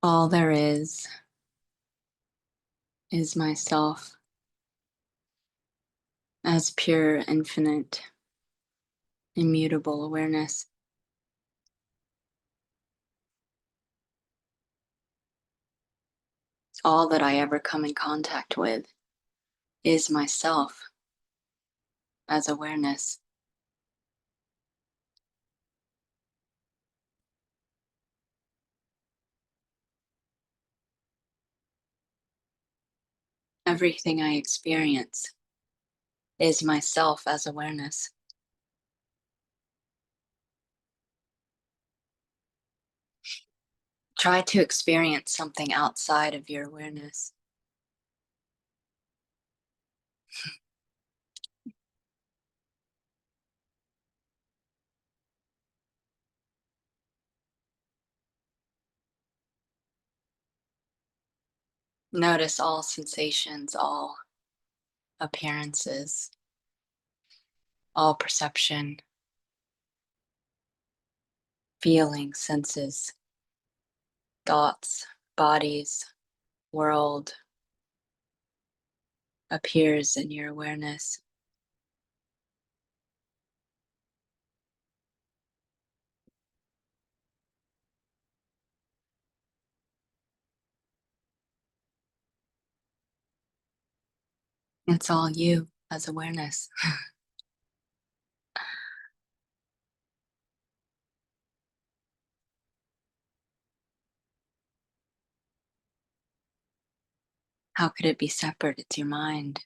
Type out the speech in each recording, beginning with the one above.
All there is myself as pure, infinite, immutable awareness. All that I ever come in contact with is myself as awareness. Everything I experience is myself as awareness. Try to experience something outside of your awareness. Notice all sensations, all appearances, all perception, feelings, senses, thoughts, bodies, world appears in your awareness. It's all you as awareness. How could it be separate? It's your mind,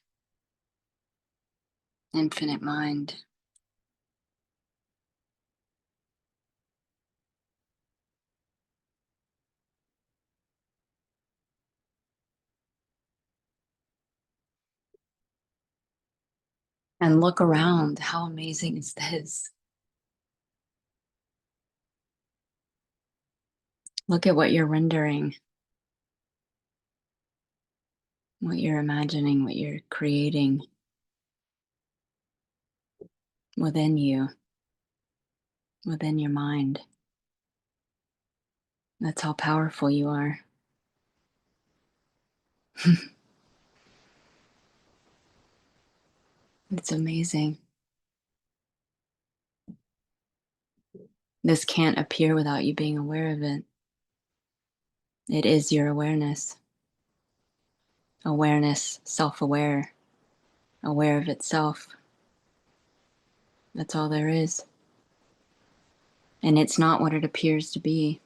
infinite mind. And look around. How amazing is this? Look at what you're rendering, what you're imagining, what you're creating within you, within your mind. That's how powerful you are. It's amazing. This can't appear without you being aware of it. It is your awareness. Awareness, self-aware, aware of itself. That's all there is. And it's not what it appears to be.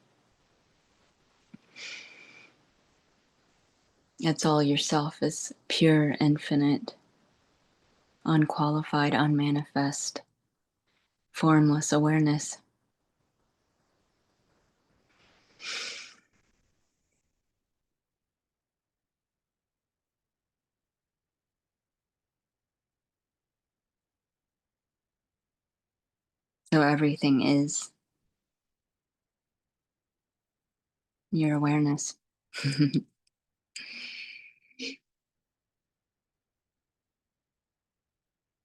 It's all yourself is pure, infinite, unqualified, unmanifest, formless awareness. So everything is your awareness.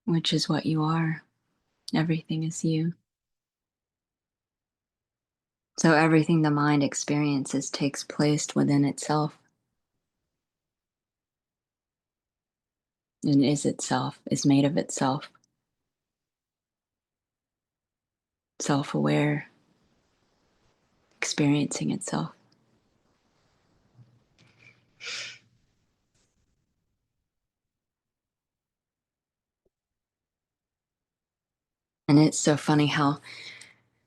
Which is what you are. Everything is you. So everything the mind experiences takes place within itself and is itself, is made of itself. Self-aware, experiencing itself. And it's so funny how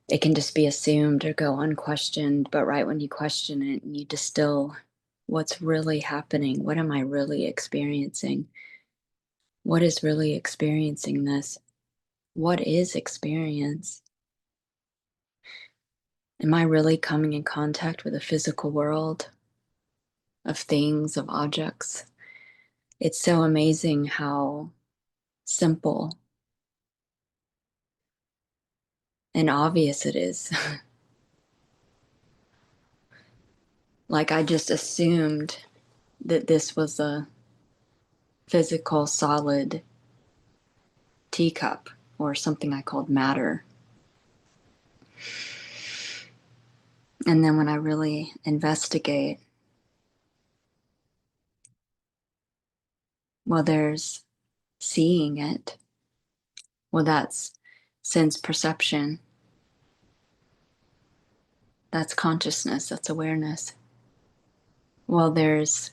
it can just be assumed or go unquestioned, but right when you question it and you distill what's really happening, what am I really experiencing? What is really experiencing this? What is experience? Am I really coming in contact with a physical world of things, of objects? It's so amazing how simple and obvious it is. Like I just assumed that this was a physical, solid teacup or something I called matter. And then when I really investigate, well, there's seeing it. Well, that's sense perception. That's consciousness. That's awareness. Well, there's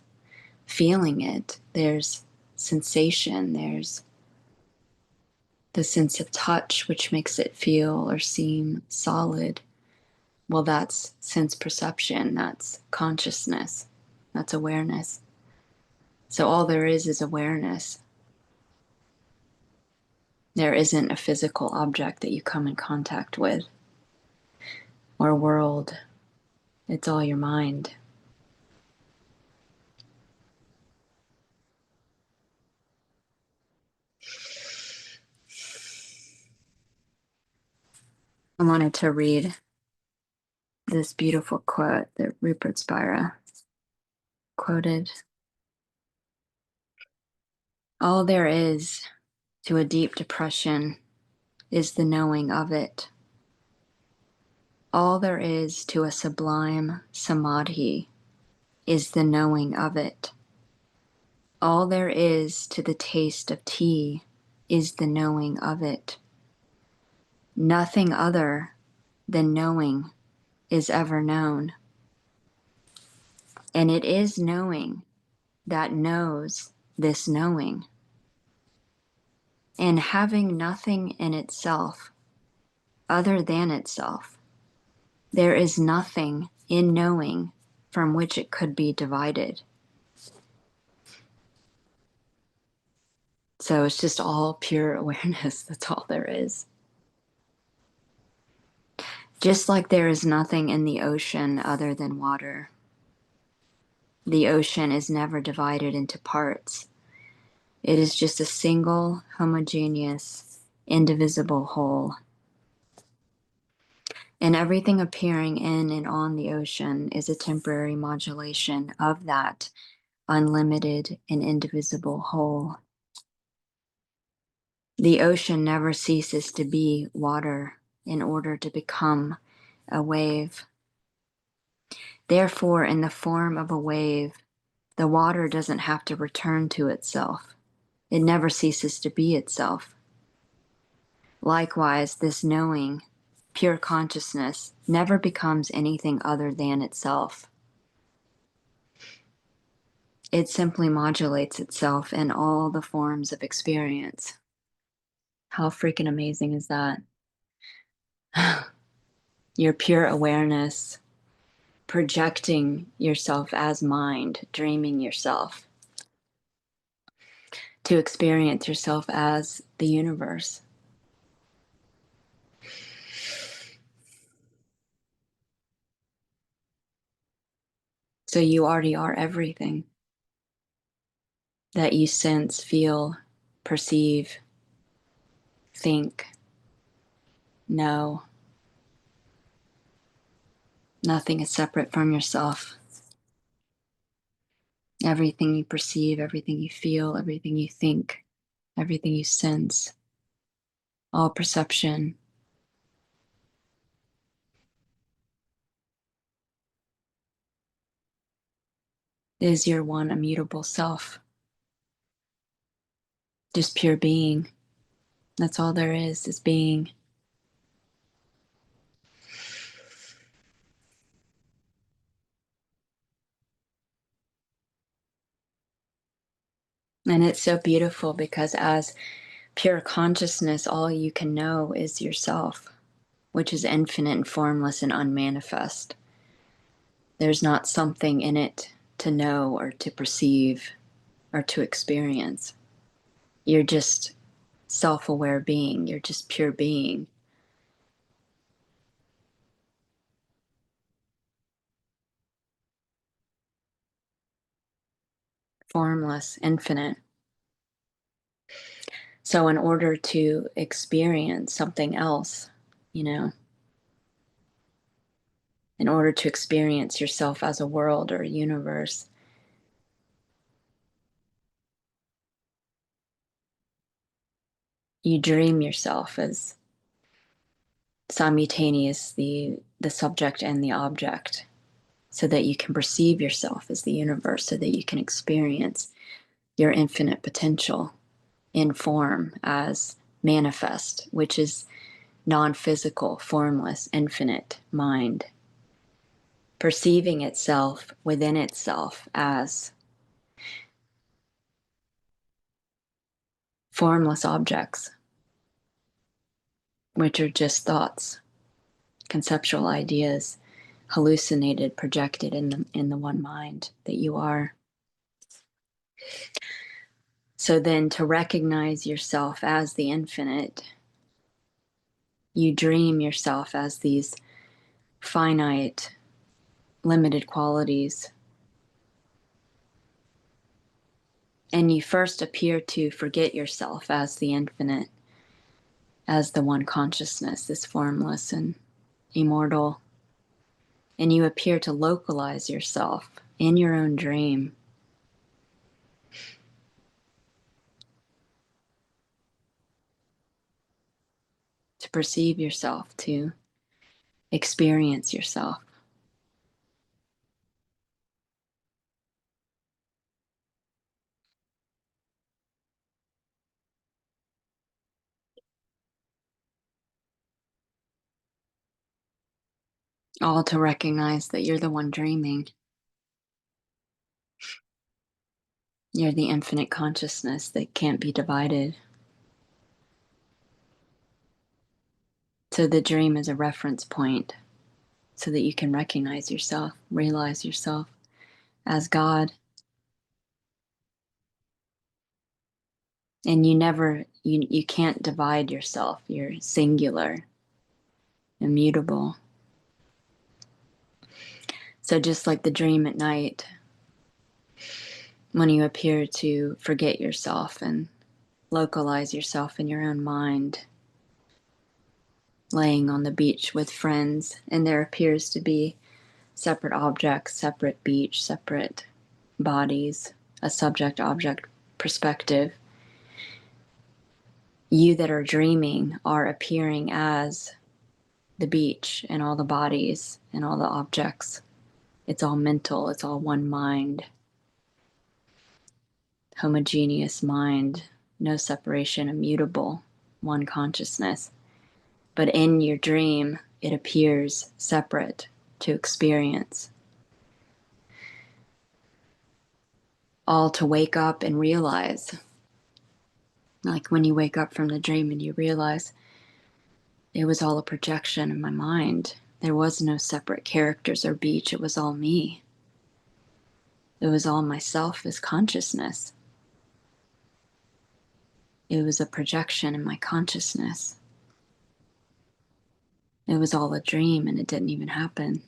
feeling it. There's sensation. There's the sense of touch, which makes it feel or seem solid. Well, that's sense perception. That's consciousness. That's awareness. So all there is awareness. There isn't a physical object that you come in contact with or world. It's all your mind. I wanted to read this beautiful quote that Rupert Spira quoted. All there is to a deep depression is the knowing of it. All there is to a sublime samadhi is the knowing of it. All there is to the taste of tea is the knowing of it. Nothing other than knowing is ever known. And it is knowing that knows this knowing. And having nothing in itself other than itself, there is nothing in knowing from which it could be divided. So it's just all pure awareness. That's all there is. Just like there is nothing in the ocean other than water. The ocean is never divided into parts. It is just a single, homogeneous, indivisible whole. And everything appearing in and on the ocean is a temporary modulation of that unlimited and indivisible whole. The ocean never ceases to be water in order to become a wave. Therefore, in the form of a wave, the water doesn't have to return to itself. It never ceases to be itself. Likewise, this knowing, pure consciousness, never becomes anything other than itself. It simply modulates itself in all the forms of experience. How freaking amazing is that? Your pure awareness, projecting yourself as mind, dreaming yourself, to experience yourself as the universe. So you already are everything that you sense, feel, perceive, think, know. Nothing is separate from yourself. Everything you perceive, everything you feel, everything you think, everything you sense, all perception is your one immutable self. Just pure being. That's all there is being. And it's so beautiful because as pure consciousness, all you can know is yourself, which is infinite and formless and unmanifest. There's not something in it to know or to perceive or to experience. You're just self-aware being. You're just pure being. Formless, infinite. So in order to experience something else, you know, in order to experience yourself as a world or a universe, You dream yourself as simultaneous the subject and the object, so that you can perceive yourself as the universe, so that you can experience your infinite potential in form as manifest, which is non-physical, formless, infinite mind, perceiving itself within itself as formless objects, which are just thoughts, conceptual ideas, hallucinated, projected in the one mind that you are. So then to recognize yourself as the infinite, you dream yourself as these finite, limited qualities. And you first appear to forget yourself as the infinite, as the one consciousness, this formless and immortal. And you appear to localize yourself in your own dream, to perceive yourself, to experience yourself. All to recognize that you're the one dreaming. You're the infinite consciousness that can't be divided. So the dream is a reference point so that you can recognize yourself, realize yourself as God. And you can't divide yourself. You're singular, immutable. So just like the dream at night, when you appear to forget yourself and localize yourself in your own mind, laying on the beach with friends, and there appears to be separate objects, separate beach, separate bodies, a subject-object perspective. You that are dreaming are appearing as the beach and all the bodies and all the objects. It's all mental, it's all one mind, homogeneous mind, no separation, immutable, one consciousness. But in your dream, it appears separate to experience. All to wake up and realize, like when you wake up from the dream and you realize it was all a projection in my mind. There was no separate characters or beach, it was all me. It was all myself as consciousness. It was a projection in my consciousness. It was all a dream and it didn't even happen.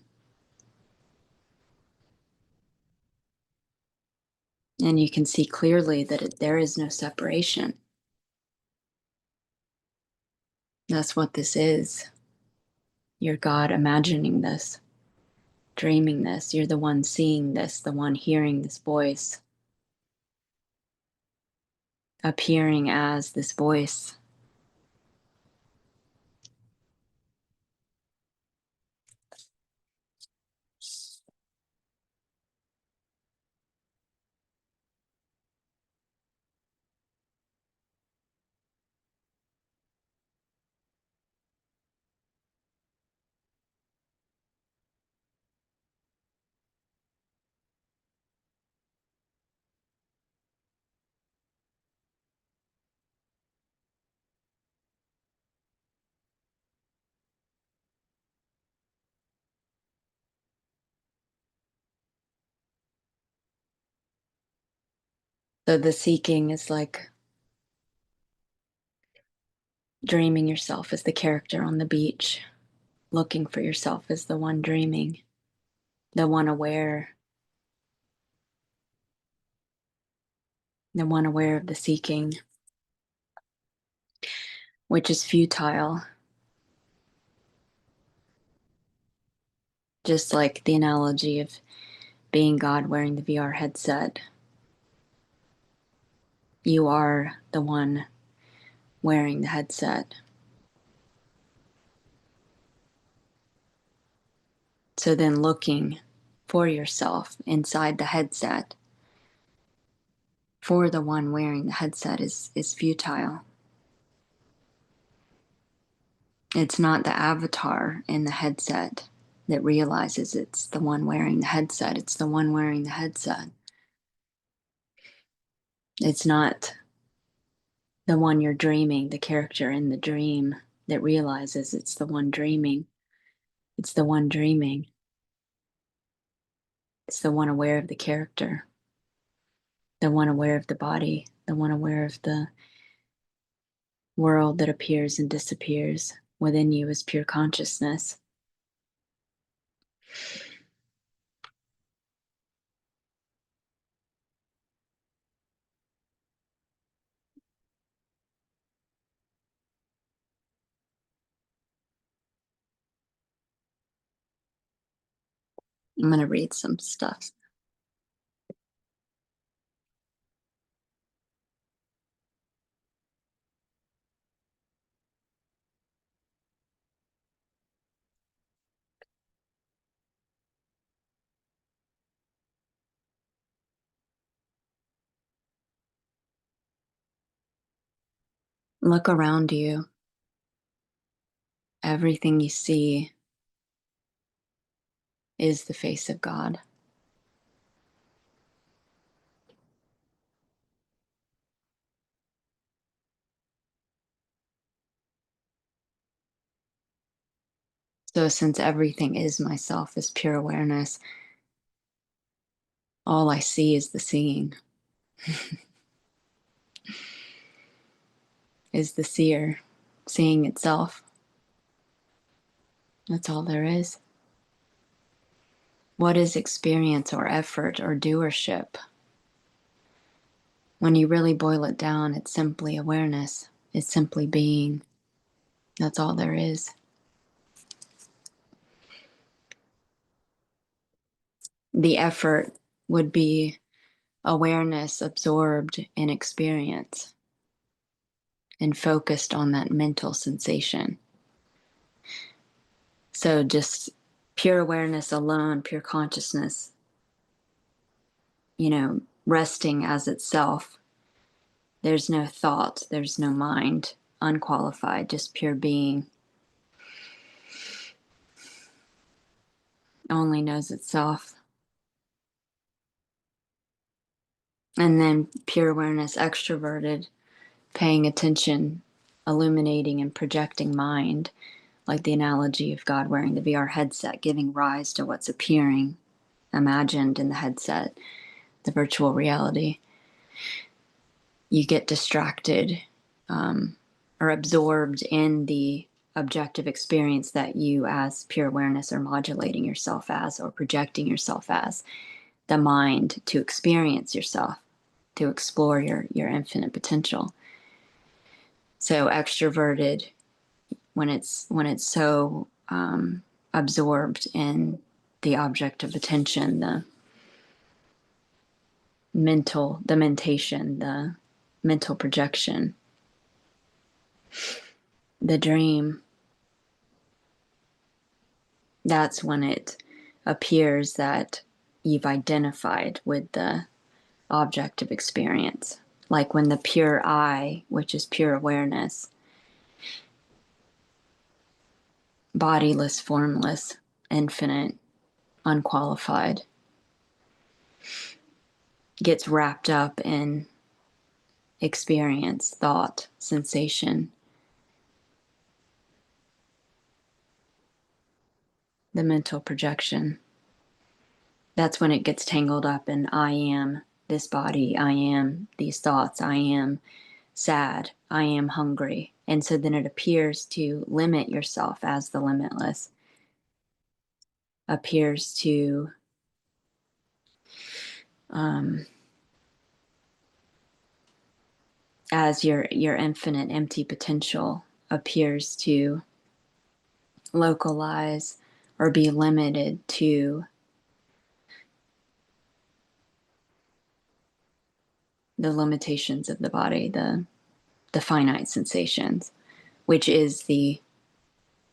And you can see clearly that there is no separation. That's what this is. You're God imagining this, dreaming this. You're the one seeing this, the one hearing this voice, appearing as this voice. So the seeking is like dreaming yourself as the character on the beach, looking for yourself as the one dreaming, the one aware, the one aware of the seeking, which is futile. Just like the analogy of being God wearing the VR headset. You are the one wearing the headset. So then looking for yourself inside the headset for the one wearing the headset is futile. It's not the avatar in the headset that realizes it's the one wearing the headset. It's the one wearing the headset. It's not the one you're dreaming, the character in the dream that realizes it's the one dreaming. It's the one dreaming. It's the one aware of the character, the one aware of the body, the one aware of the world that appears and disappears within you as pure consciousness. I'm going to read some stuff. Look around you. Everything you see is the face of God. So, since everything is myself, is pure awareness, all I see is the seeing, is the seer seeing itself. That's all there is. What is experience or effort or doership? When you really boil it down, it's simply awareness. It's simply being. That's all there is. The effort would be awareness absorbed in experience and focused on that mental sensation. So just pure awareness alone, pure consciousness, resting as itself. There's no thought, there's no mind, unqualified, just pure being. Only knows itself. And then pure awareness extroverted, paying attention, illuminating and projecting mind, like the analogy of God wearing the VR headset, giving rise to what's appearing, imagined in the headset, the virtual reality. You get distracted or absorbed in the objective experience that you as pure awareness are modulating yourself as or projecting yourself as, the mind to experience yourself, to explore your infinite potential. So extroverted, when it's so absorbed in the object of attention, the mentation, the mental projection, the dream, that's when it appears that you've identified with the object of experience. Like when the pure I, which is pure awareness, bodiless, formless, infinite, unqualified, gets wrapped up in experience, thought, sensation, the mental projection. That's when it gets tangled up in I am this body, I am these thoughts, I am sad, I am hungry. And so then it appears to limit yourself as the limitless, appears to as your infinite empty potential appears to localize or be limited to the limitations of the body, the the finite sensations, which is the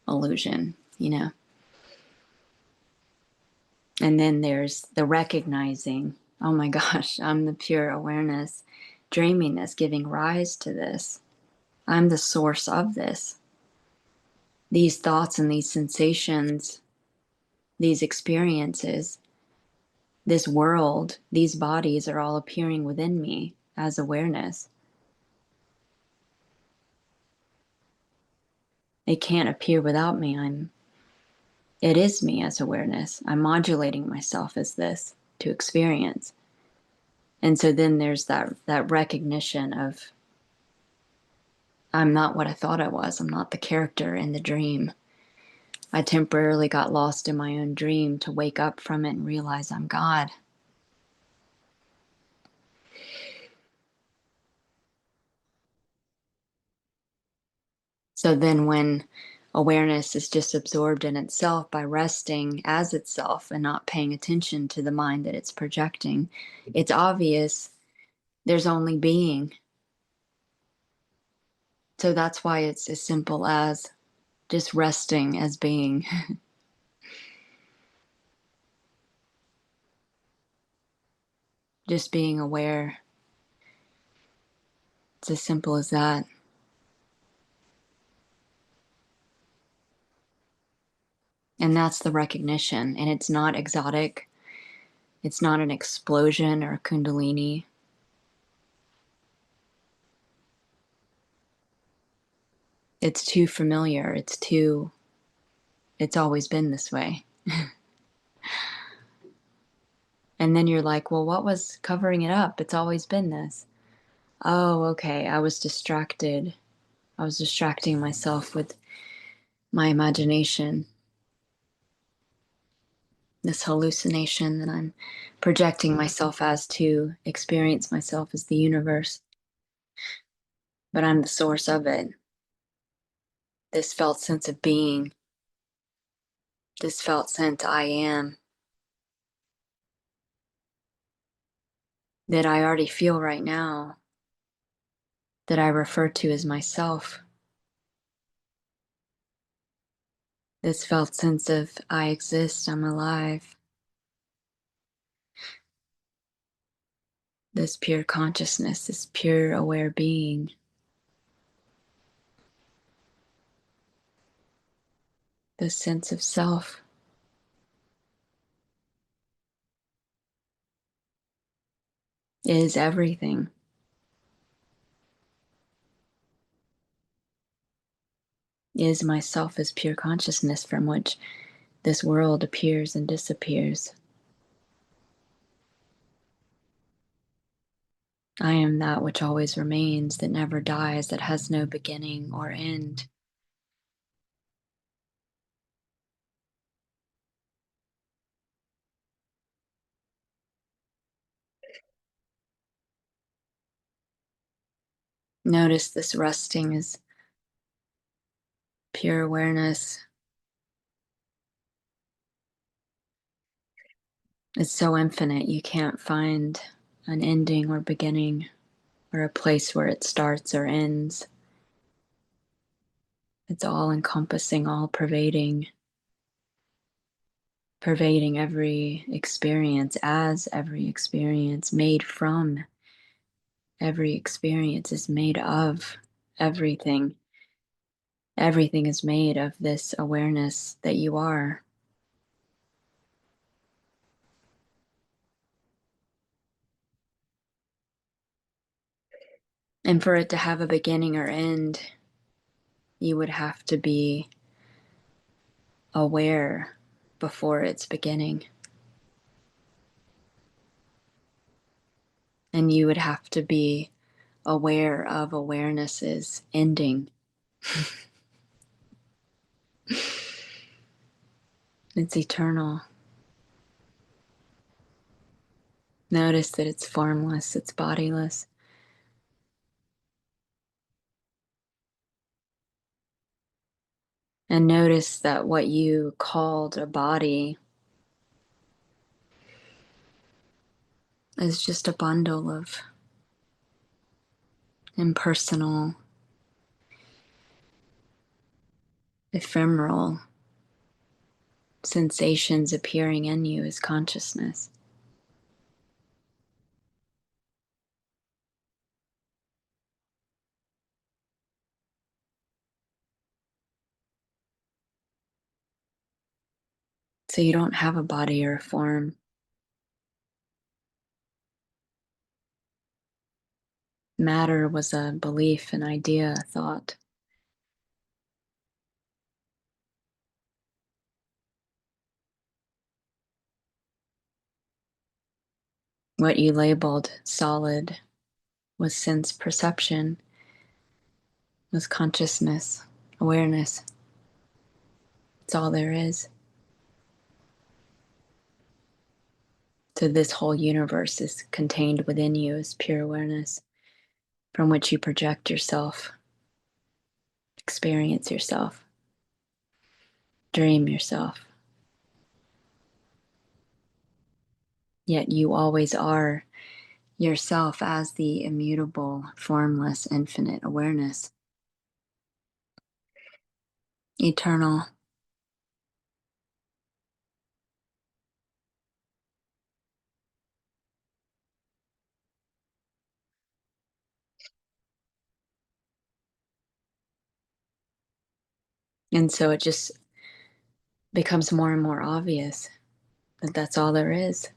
illusion, you know. And then there's the recognizing, oh my gosh, I'm the pure awareness, dreaming this, giving rise to this. I'm the source of this. These thoughts and these sensations, these experiences, this world, these bodies are all appearing within me as awareness. It can't appear without me. It is me as awareness. I'm modulating myself as this to experience. And so then there's that recognition of, I'm not what I thought I was. I'm not the character in the dream. I temporarily got lost in my own dream to wake up from it and realize I'm God. So then when awareness is just absorbed in itself by resting as itself and not paying attention to the mind that it's projecting, it's obvious there's only being. So that's why it's as simple as just resting as being, just being aware. It's as simple as that. And that's the recognition. And it's not exotic. It's not an explosion or a kundalini. It's too familiar. It's always been this way. And then you're like, well, what was covering it up? It's always been this. Oh, okay. I was distracted. I was distracting myself with my imagination, this hallucination that I'm projecting myself as to experience myself as the universe. But I'm the source of it. This felt sense of being, this felt sense I am, that I already feel right now, that I refer to as myself. This felt sense of I exist, I'm alive. This pure consciousness, this pure aware being, this sense of self is everything, is myself as pure consciousness from which this world appears and disappears. I am that which always remains, that never dies, that has no beginning or end. Notice this resting is pure awareness. It's so infinite, you can't find an ending or beginning or a place where it starts or ends. It's all encompassing, all pervading, pervading every experience, as every experience, made from every experience, is made of everything. Everything is made of this awareness that you are. And for it to have a beginning or end, you would have to be aware before its beginning. And you would have to be aware of awareness's ending. It's eternal. Notice that it's formless, it's bodiless. And notice that what you called a body is just a bundle of impersonal ephemeral sensations appearing in you is consciousness. So you don't have a body or a form. Matter was a belief, an idea, a thought. What you labeled solid was sense perception, was consciousness, awareness. It's all there is. So this whole universe is contained within you as pure awareness from which you project yourself, experience yourself, dream yourself. Yet you always are yourself as the immutable, formless, infinite awareness, eternal. And so it just becomes more and more obvious that that's all there is.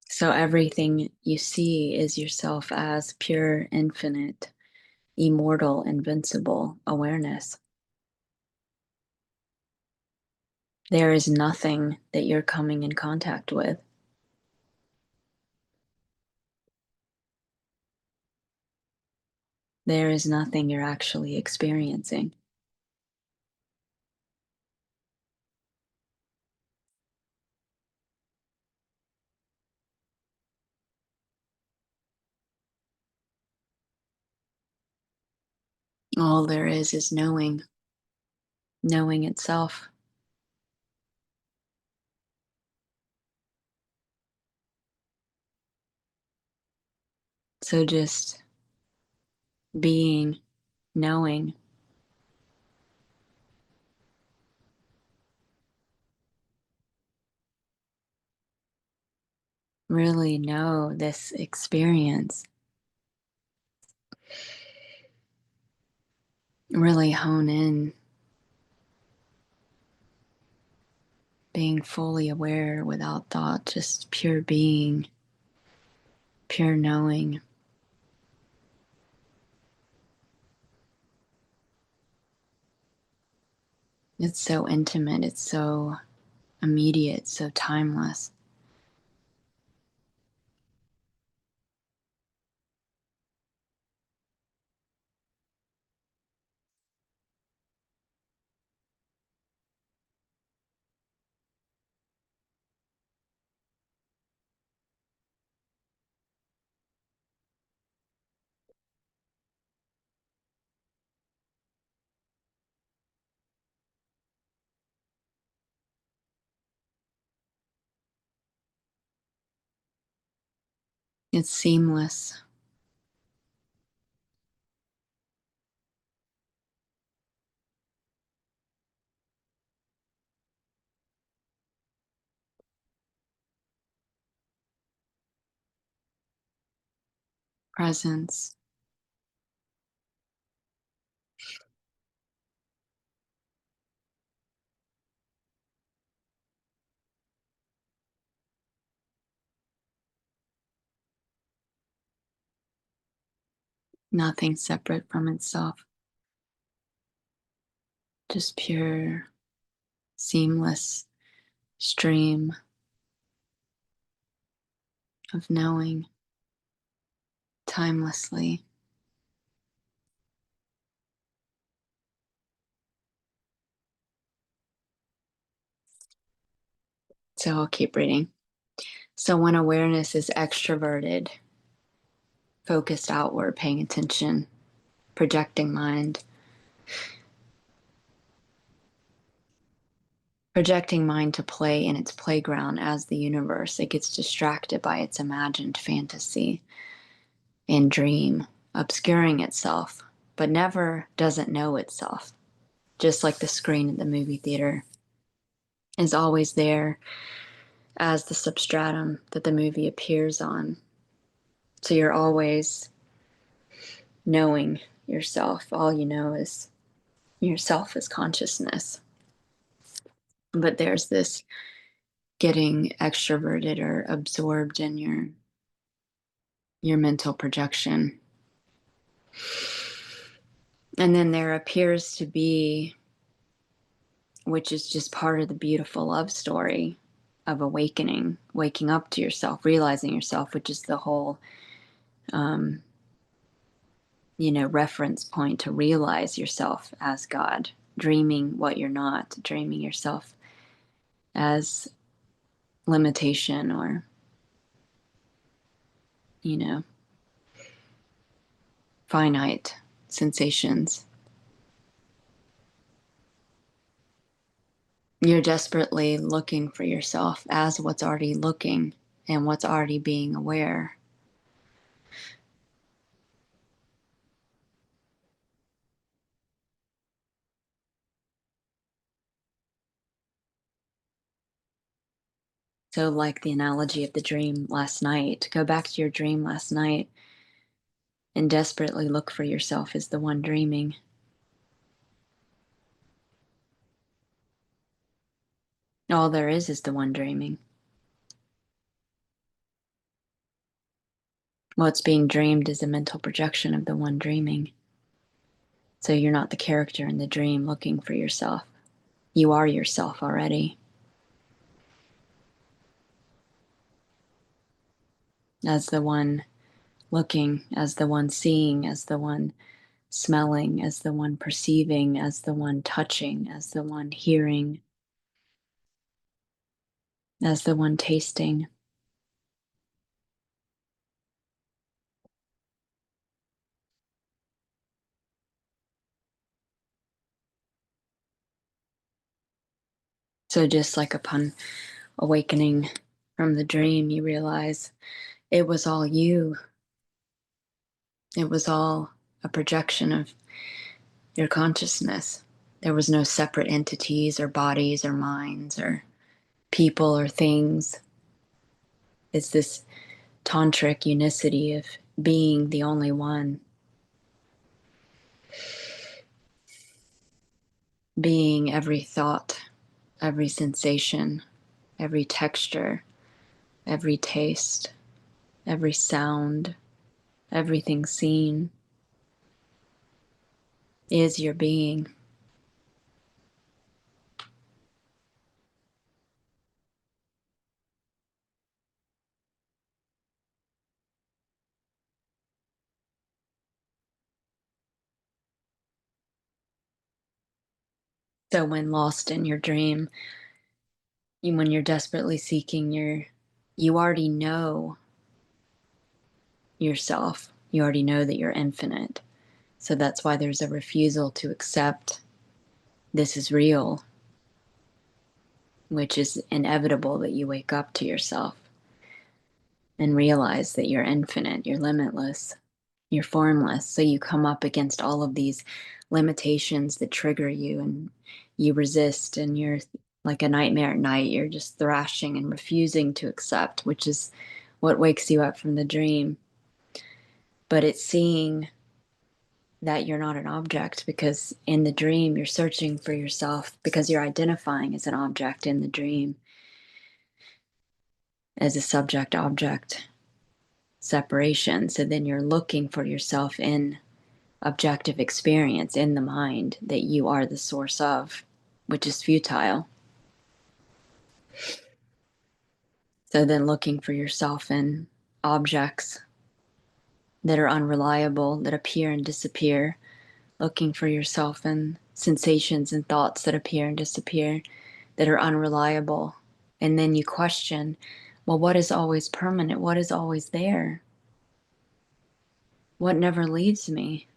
So everything you see is yourself as pure, infinite, immortal, invincible awareness. There is nothing that you're coming in contact with. There is nothing you're actually experiencing. All there is knowing, knowing itself. So just being, knowing, really know this experience. Really hone in, being fully aware without thought, just pure being, pure knowing. It's so intimate, it's so immediate, so timeless. It's seamless. Presence, nothing separate from itself, just pure, seamless stream of knowing timelessly. So I'll keep reading. So when awareness is extroverted, focused outward, paying attention, projecting mind, projecting mind to play in its playground as the universe. It gets distracted by its imagined fantasy and dream, obscuring itself, but never doesn't know itself. Just like the screen at the movie theater is always there as the substratum that the movie appears on. So you're always knowing yourself. All you know is yourself as consciousness. But there's this getting extroverted or absorbed in your mental projection. And then there appears to be, which is just part of the beautiful love story of awakening, waking up to yourself, realizing yourself, which is the whole, um, reference point to realize yourself as God, dreaming what you're not, dreaming yourself as limitation or, you know, finite sensations. You're desperately looking for yourself as what's already looking and what's already being aware. So, like the analogy of the dream last night, go back to your dream last night and desperately look for yourself as the one dreaming. All there is the one dreaming. What's being dreamed is a mental projection of the one dreaming. So you're not the character in the dream looking for yourself. You are yourself already. As the one looking, as the one seeing, as the one smelling, as the one perceiving, as the one touching, as the one hearing, as the one tasting. So just like upon awakening from the dream, you realize it was all you. It was all a projection of your consciousness. There was no separate entities or bodies or minds or people or things. It's this tantric unicity of being the only one, being every thought, every sensation, every texture, every taste, every sound, everything seen is your being. So when lost in your dream, when you're desperately seeking you already know yourself. You already know that you're infinite. So that's why there's a refusal to accept this is real, which is inevitable that you wake up to yourself and realize that you're infinite, you're limitless, you're formless. So you come up against all of these limitations that trigger you and you resist, and you're like a nightmare at night. You're just thrashing and refusing to accept, which is what wakes you up from the dream. But it's seeing that you're not an object, because in the dream you're searching for yourself because you're identifying as an object in the dream, as a subject object separation. So then you're looking for yourself in objective experience in the mind that you are the source of, which is futile. So then looking for yourself in objects that are unreliable, that appear and disappear, looking for yourself in sensations and thoughts that appear and disappear, that are unreliable. And then you question, well, what is always permanent? What is always there? What never leaves me?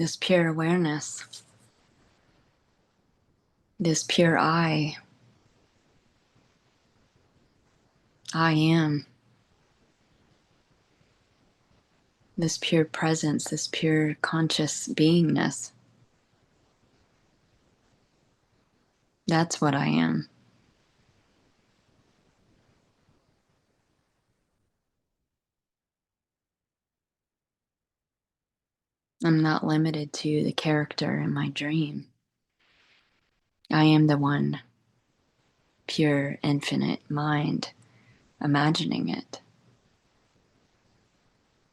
this pure awareness, this pure I am, this pure presence, this pure conscious beingness. That's what I am. I'm not limited to the character in my dream. I am the one pure, infinite mind, imagining it,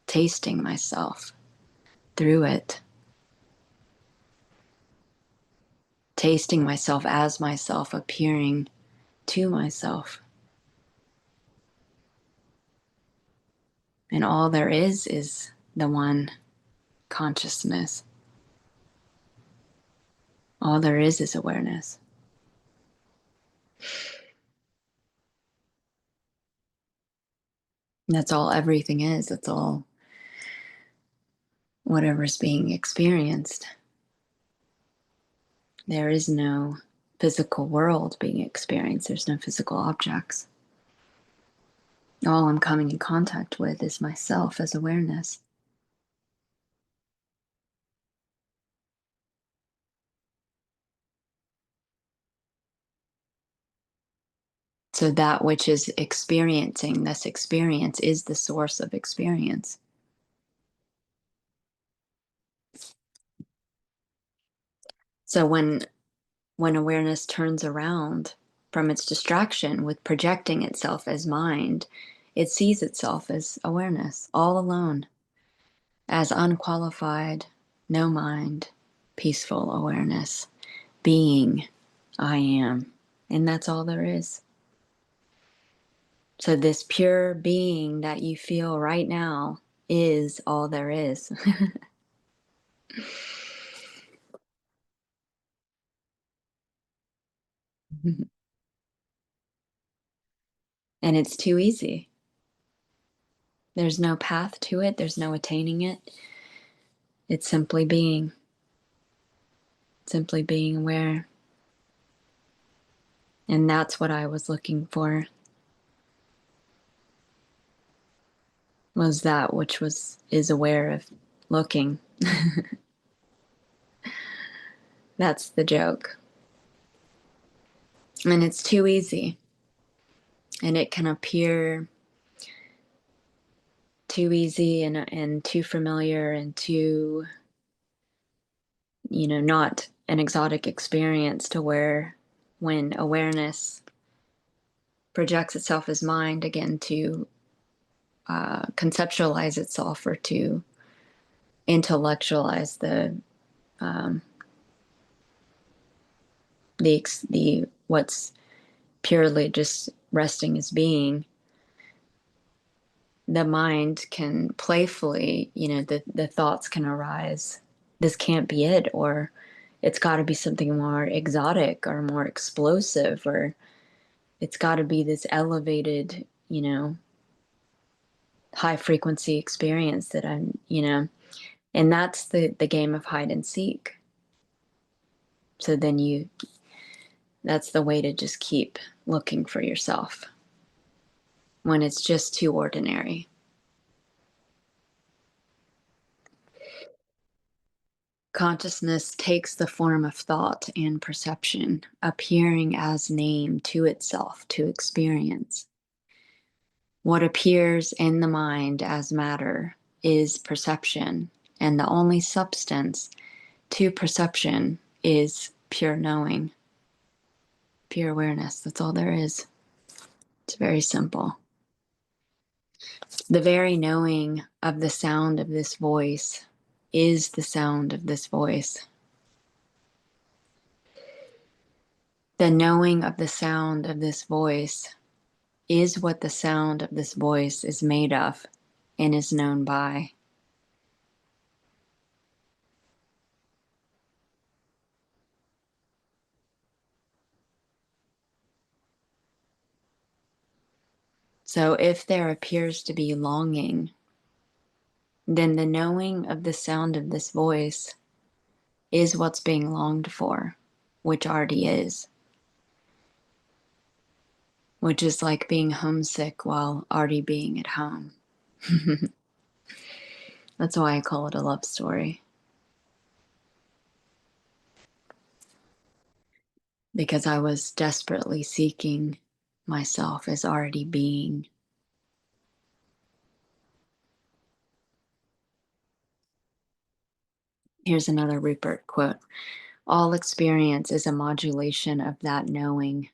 tasting myself through it, tasting myself as myself, appearing to myself. And all there is the one consciousness. All there is awareness. That's all everything is. That's all whatever's being experienced. There is no physical world being experienced. There's no physical objects. All I'm coming in contact with is myself as awareness. So that which is experiencing this experience is the source of experience. So when awareness turns around from its distraction with projecting itself as mind, it sees itself as awareness, all alone, as unqualified, no mind, peaceful awareness, being, I am. And that's all there is. So this pure being that you feel right now is all there is. And it's too easy. There's no path to it. There's no attaining it. It's simply being aware. And that's what I was looking for, was that which is aware of looking. That's the joke. And it's too easy. And it can appear too easy and too familiar and too, not an exotic experience, to where when awareness projects itself as mind again to conceptualize itself or to intellectualize the what's purely just resting as being, the mind can playfully, the thoughts can arise. This can't be it, or it's got to be something more exotic or more explosive, or it's got to be this elevated, high frequency experience that and that's the game of hide and seek. So then that's the way to just keep looking for yourself when it's just too ordinary. Consciousness takes the form of thought and perception, appearing as name to itself, to experience. What appears in the mind as matter is perception, and the only substance to perception is pure knowing, pure awareness. That's all there is. It's very simple. The very knowing of the sound of this voice is the sound of this voice. The knowing of the sound of this voice is what the sound of this voice is made of and is known by. So if there appears to be longing, then the knowing of the sound of this voice is what's being longed for, which already is, which is like being homesick while already being at home. That's why I call it a love story. Because I was desperately seeking myself as already being. Here's another Rupert quote. All experience is a modulation of that knowing.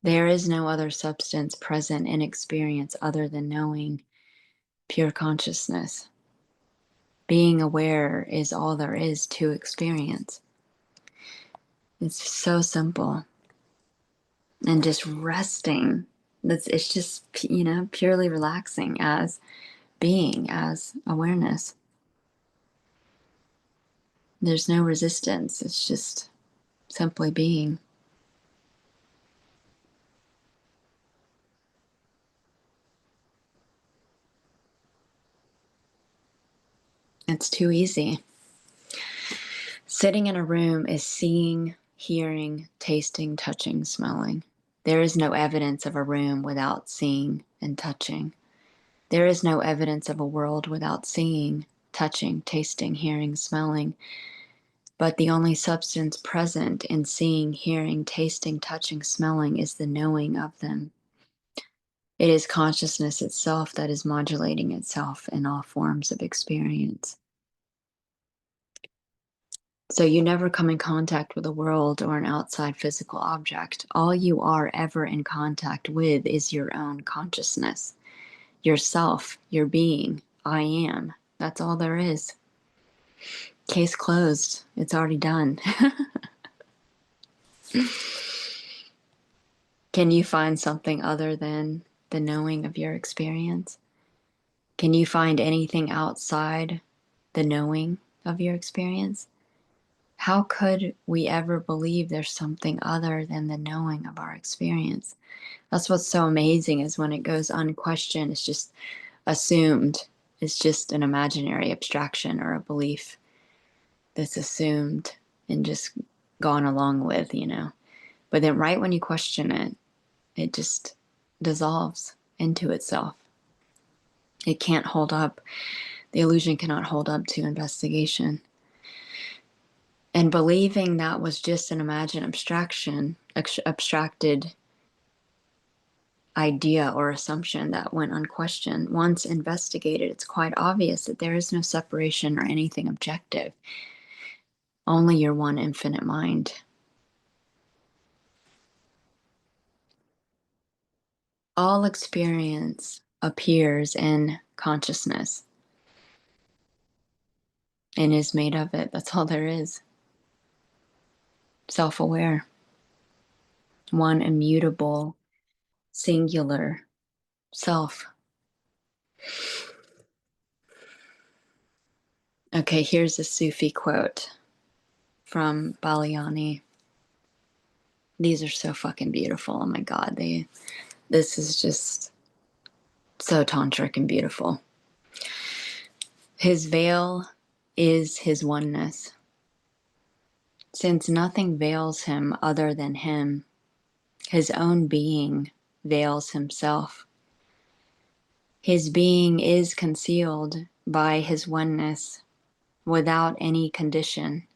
There is no other substance present in experience other than knowing, pure consciousness. Being aware is all there is to experience. It's so simple. And just resting. It's just, purely relaxing as being, as awareness. There's no resistance. It's just simply being. It's too easy. Sitting in a room is seeing, hearing, tasting, touching, smelling. There is no evidence of a room without seeing and touching. There is no evidence of a world without seeing, touching, tasting, hearing, smelling. But the only substance present in seeing, hearing, tasting, touching, smelling is the knowing of them. It is consciousness itself that is modulating itself in all forms of experience. So you never come in contact with a world or an outside physical object. All you are ever in contact with is your own consciousness, yourself, your being. I am. That's all there is. Case closed. It's already done. Can you find something other than the knowing of your experience? Can you find anything outside the knowing of your experience? How could we ever believe there's something other than the knowing of our experience? That's what's so amazing, is when it goes unquestioned, it's just assumed. It's just an imaginary abstraction or a belief that's assumed and just gone along with, But then right when you question it, it just dissolves into itself. It can't hold up. The illusion cannot hold up to investigation. And believing that was just an imagined abstracted idea or assumption that went unquestioned, once investigated, it's quite obvious that there is no separation or anything objective, only your one infinite mind. All experience appears in consciousness and is made of it. That's all there is. Self-aware. One immutable, singular self. Okay, here's a Sufi quote from Balayani. These are so fucking beautiful. Oh my God. This is just so tantric and beautiful. His veil is his oneness. Since nothing veils him other than him, his own being veils himself. His being is concealed by his oneness without any condition.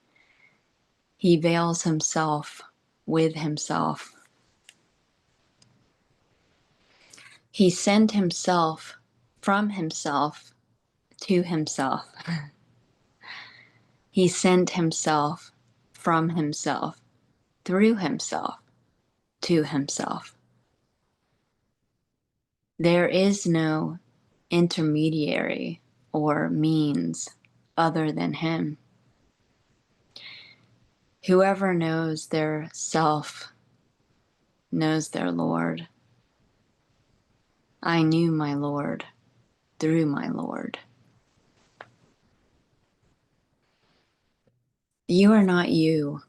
He veils himself with himself. He sent himself from himself to himself. He sent himself from himself, through himself, to himself. There is no intermediary or means other than him. Whoever knows their self knows their Lord. I knew my Lord through my Lord. You are not you,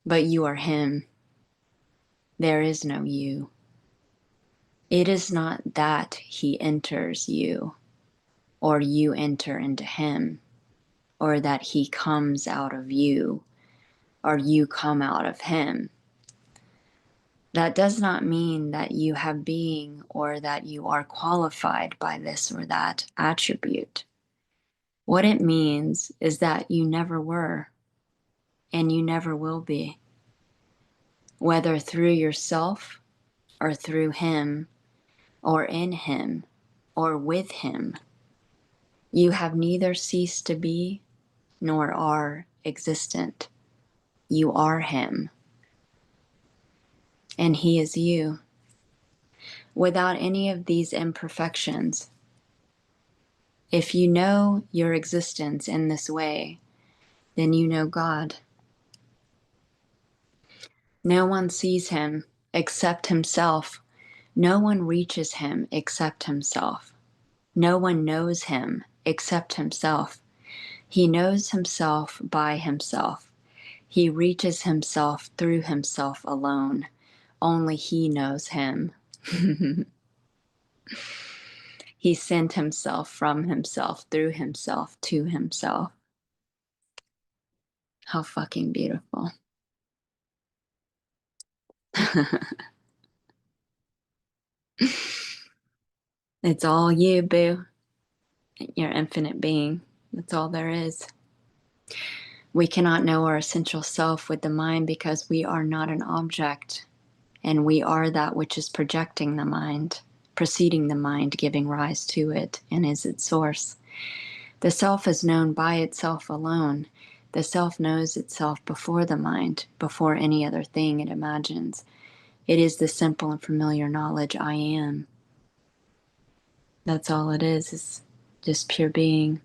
but you are him. There is no you. It is not that he enters you, or you enter into him. or that he comes out of you, or you come out of him. That does not mean that you have being or that you are qualified by this or that attribute. What it means is that you never were and you never will be, whether through yourself or through him or in him or with him. You have neither ceased to be nor are existent. You are him, and he is you. Without any of these imperfections, if you know your existence in this way, then you know God. No one sees him except himself. No one reaches him except himself. No one knows him except himself. He knows himself by himself. He reaches himself through himself alone. Only he knows him. He sent himself from himself, through himself, to himself. How fucking beautiful. It's all you, boo. Your infinite being. That's all there is. We cannot know our essential self with the mind because we are not an object, and we are that which is projecting the mind, preceding the mind, giving rise to it, and is its source. The self is known by itself alone. The self knows itself before the mind, before any other thing it imagines. It is the simple and familiar knowledge I am. That's all it is just pure being.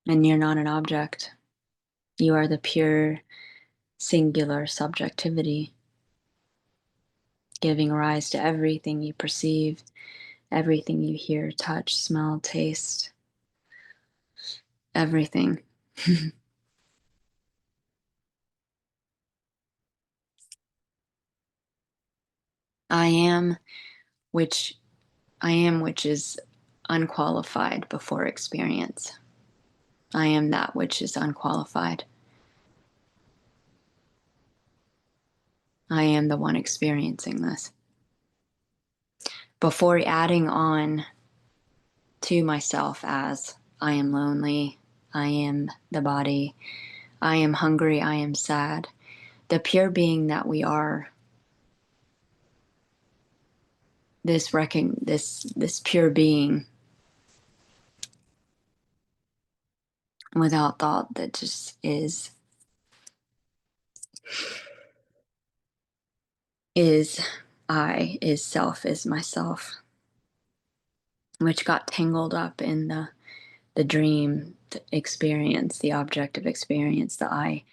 And you're not an object. You are the pure, singular subjectivity, giving rise to everything you perceive, everything you hear, touch, smell, taste, everything. I am which which is unqualified before experience. I am that which is unqualified. I am the one experiencing this. Before adding on to myself as I am lonely, I am the body, I am hungry, I am sad, the pure being that we are, this pure being without thought that just is I, is self, is myself, which got tangled up in the dream experience, the objective experience, the I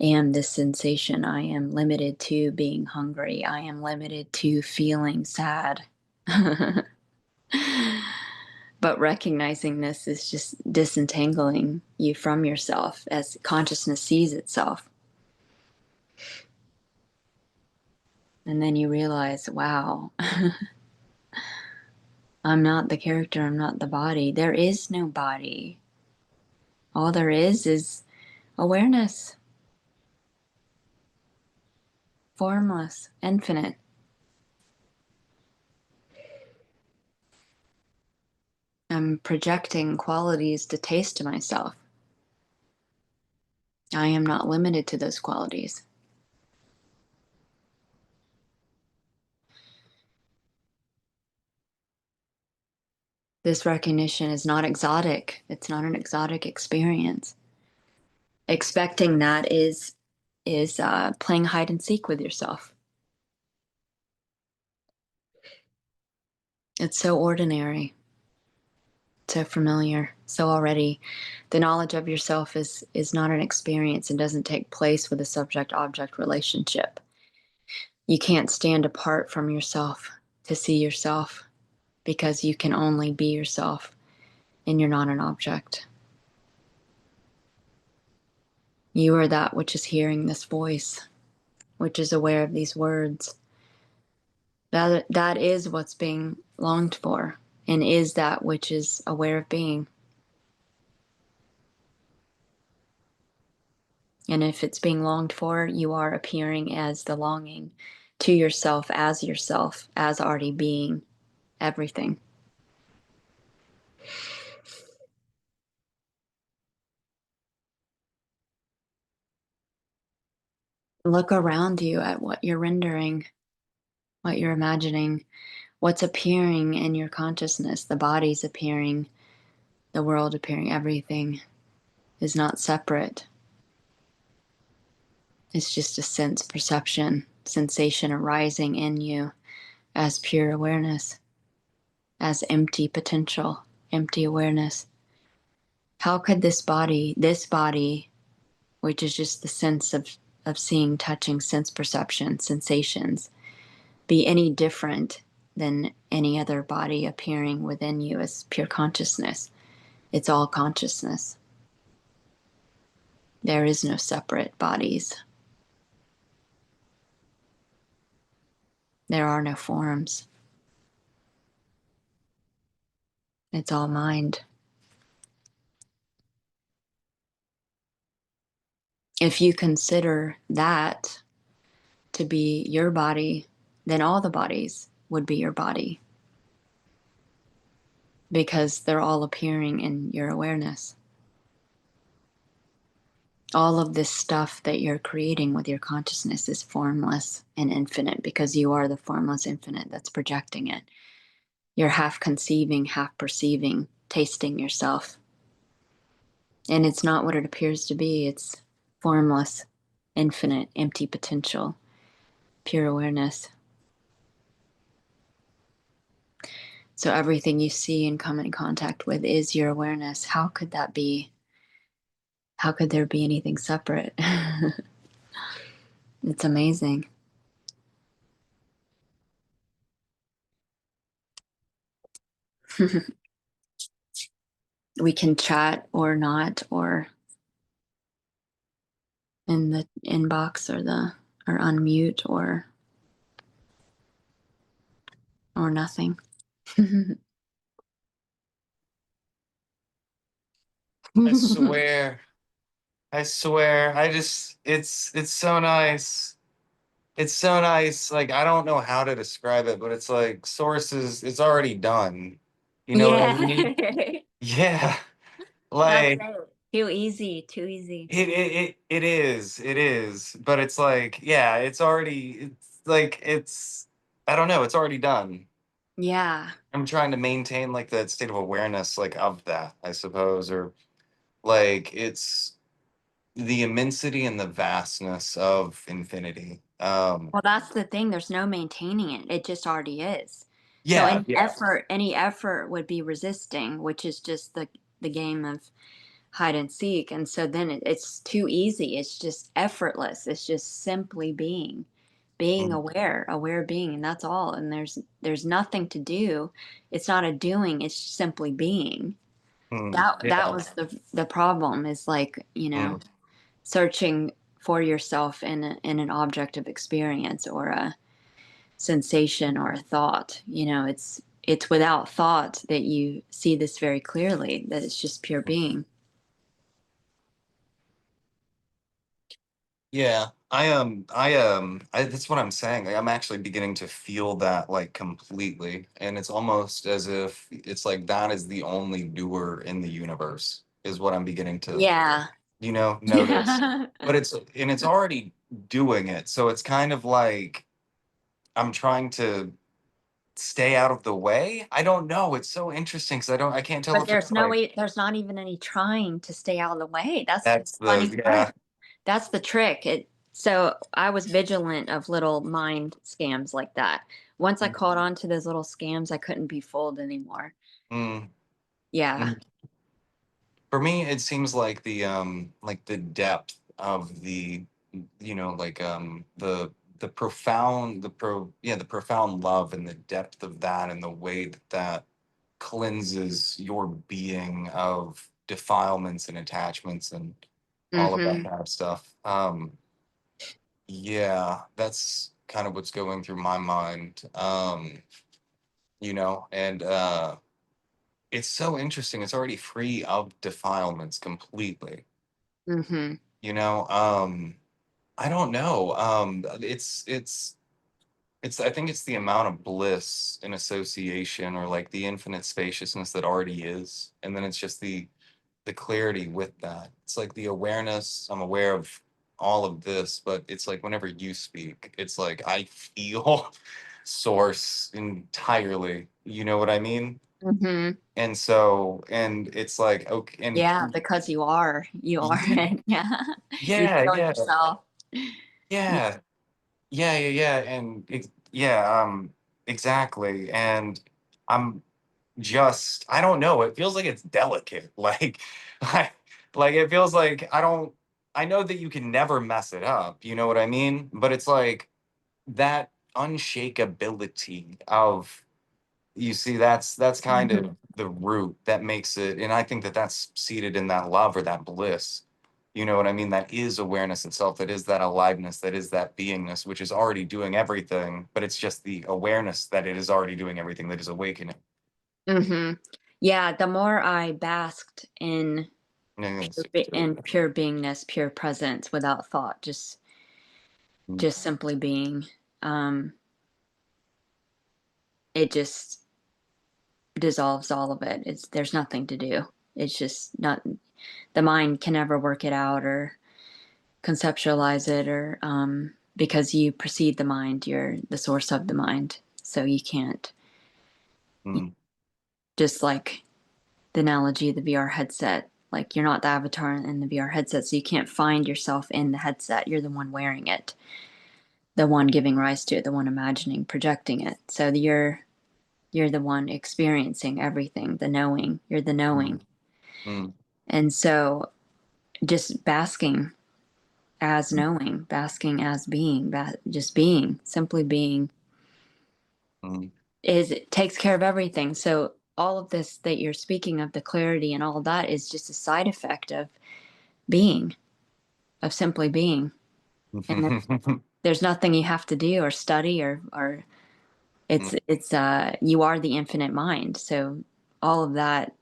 am this sensation. I am limited to being hungry. I am limited to feeling sad. But recognizing this is just disentangling you from yourself as consciousness sees itself. And then you realize, wow, I'm not the character, I'm not the body. There is no body. All there is awareness, formless, infinite. I'm projecting qualities to taste to myself. I am not limited to those qualities. This recognition is not exotic. It's not an exotic experience. Expecting that is playing hide and seek with yourself. It's so ordinary, so familiar, so already. The knowledge of yourself is not an experience and doesn't take place with a subject-object relationship. You can't stand apart from yourself to see yourself because you can only be yourself and you're not an object. You are that which is hearing this voice, which is aware of these words. That is what's being longed for, and is that which is aware of being. And if it's being longed for, you are appearing as the longing to yourself, as already being everything. Look around you at what you're rendering, what you're imagining, what's appearing in your consciousness. The body's appearing, the world appearing, everything is not separate. It's just a sense, perception, sensation arising in you as pure awareness, as empty potential, empty awareness. How could this body, which is just the sense of seeing, touching, sense perception, sensations, be any different than any other body appearing within you as pure consciousness? It's all consciousness. There is no separate bodies. There are no forms. It's all mind. If you consider that to be your body, then all the bodies would be your body because they're all appearing in your awareness. All of this stuff that you're creating with your consciousness is formless and infinite because you are the formless infinite that's projecting it. You're half conceiving, half perceiving, tasting yourself. And it's not what it appears to be. It's formless, infinite, empty potential, pure awareness. So everything you see and come in contact with is your awareness. How could that be? How could there be anything separate? It's amazing. We can chat or not, or in the inbox or unmute or nothing. I swear. I swear. It's so nice. It's so nice. Like, I don't know how to describe it, but it's like sources, it's already done. You know what I Yeah. mean? Yeah. That's Like it. Too easy, too easy. it is. It is. But it's like, yeah, it's like I don't know, it's already done. Yeah. I'm trying to maintain like that state of awareness like of that, I suppose, or like it's the immensity and the vastness of infinity. Well, that's the thing. There's no maintaining it. It just already is. So Yeah, yeah. any effort would be resisting, which is just the game of hide and seek. And so then it's too easy. It's just effortless. It's just simply being Mm, aware, aware being, and that's all. And there's nothing to do. It's not a doing. It's simply being. That yeah. was the problem. Is like Mm, searching for yourself in an object of experience or a sensation or a thought. It's without thought that you see this very clearly, that it's just pure being. yeah. That's what I'm saying. Like, I'm actually beginning to feel that like completely. And it's almost as if it's like that is the only doer in the universe, is what I'm beginning to, Yeah. notice. But it's already doing it. So it's kind of like I'm trying to stay out of the way. I don't know. It's so interesting because I can't tell But if it's like there's not even any trying to stay out of the way. That's the that's funny the yeah. part. That's the trick. So I was vigilant of little mind scams like that. Once I caught on to those little scams, I couldn't be fooled anymore. Mm, Yeah. mm. For me, it seems like the depth of the the profound the profound love and the depth of that and the way that that cleanses your being of defilements and attachments and all of that Hmm. kind of stuff. Yeah, that's kind of what's going through my mind. And it's so interesting. It's already free of defilements completely. Mm-hmm. You know, I don't know. I think it's the amount of bliss in association or like the infinite spaciousness that already is. And then it's just the clarity with that. It's like the awareness. I'm aware of all of this, but it's like whenever you speak, it's like I feel source entirely. You know what I mean? Mm-hmm. And it's like, okay, and Yeah, because you are yeah, it. Yeah. You yeah, feel yeah, yourself. Yeah. yeah. Yeah, and yeah, exactly. And I'm I don't know, it feels like it's delicate. I, like it feels like I know that you can never mess it up, you know what I mean? But it's like that unshakability of you see that's kind Mhm. of the root that makes it, and I think that that's seated in that love or that bliss. You know what I mean? That is awareness itself, that is that aliveness, that is that beingness, which is already doing everything, but it's just the awareness that it is already doing everything that is awakening. Mhm. Yeah, the more I basked in Yes. pure beingness, pure presence without thought, just simply being, um, it just dissolves all of it. There's nothing to do. It's just not the mind can never work it out or conceptualize it or because you precede the mind, you're the source of the mind. So you can't Mm, just like the analogy of the VR headset. Like you're not the avatar in the VR headset, so you can't find yourself in the headset. You're the one wearing it, the one giving rise to it, the one imagining, projecting it. So you're the one experiencing everything, the knowing. You're the mm, knowing. mm, And so just basking as knowing, basking as being, just being, simply being mm, is it takes care of everything. So all of this that you're speaking of, the clarity and all of that is just a side effect of being, of simply being. And mm. there's nothing you have to do or study or it's you are the infinite mind. So all of that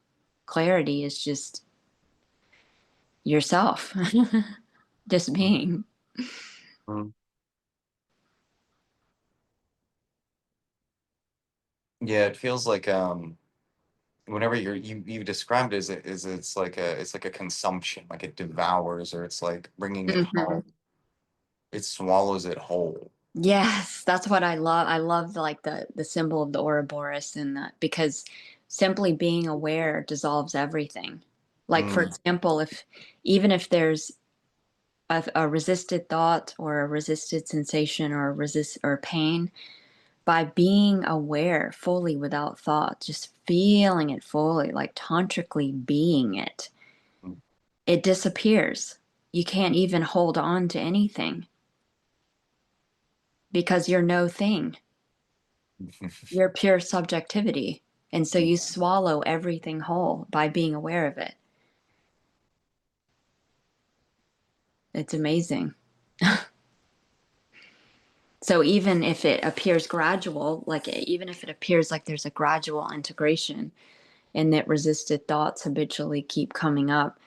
clarity is just yourself, just being. Yeah, it feels like whenever you described it as it's like a consumption, like it devours or it's like bringing it Mhm. home. It swallows it whole. Yes, that's what I love. I love like the symbol of the Ouroboros and that because simply being aware dissolves everything. Like for Mm, example, if even if there's a resisted thought or a resisted sensation or resist or pain, by being aware fully without thought, just feeling it fully, like tantrically being it, mm, it disappears. You can't even hold on to anything because you're no thing. You're pure subjectivity. And so you swallow everything whole by being aware of it. It's amazing. So even if it appears gradual, like even if it appears like there's a gradual integration and that resisted thoughts habitually keep coming up,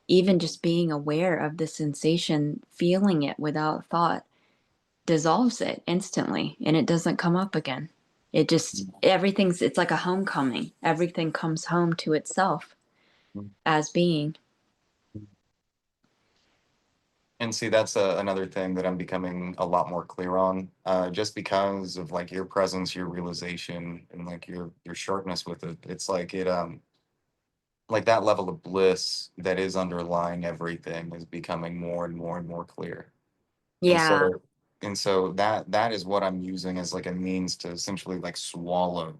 even just being aware of the sensation, feeling it without thought dissolves it instantly and it doesn't come up again. It just, everything's, it's like a homecoming. Everything comes home to itself mm. as being. And see, that's another thing that I'm becoming a lot more clear on, just because of like your presence, your realization, and like your shortness with it. It's like like that level of bliss that is underlying everything is becoming more and more and more clear. And Yeah. so that is what I'm using as like a means to essentially like swallow.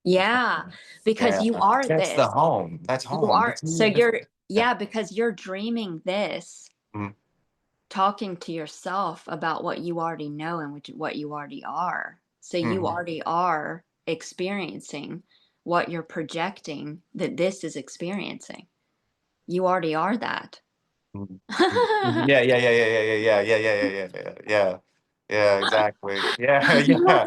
Yeah. Because Yeah, you are that's the this. home. That's You home. are. That's So me. you're, Yeah. yeah, because you're dreaming this, Mm, talking to yourself about what you already know and what you already are. So you mhm, already are experiencing what you're projecting that this is experiencing. You already are that. mhm, mhm. Yeah, yeah, yeah, yeah, yeah, yeah, yeah, yeah, yeah, yeah, yeah, yeah. Yeah, exactly. Yeah, yeah.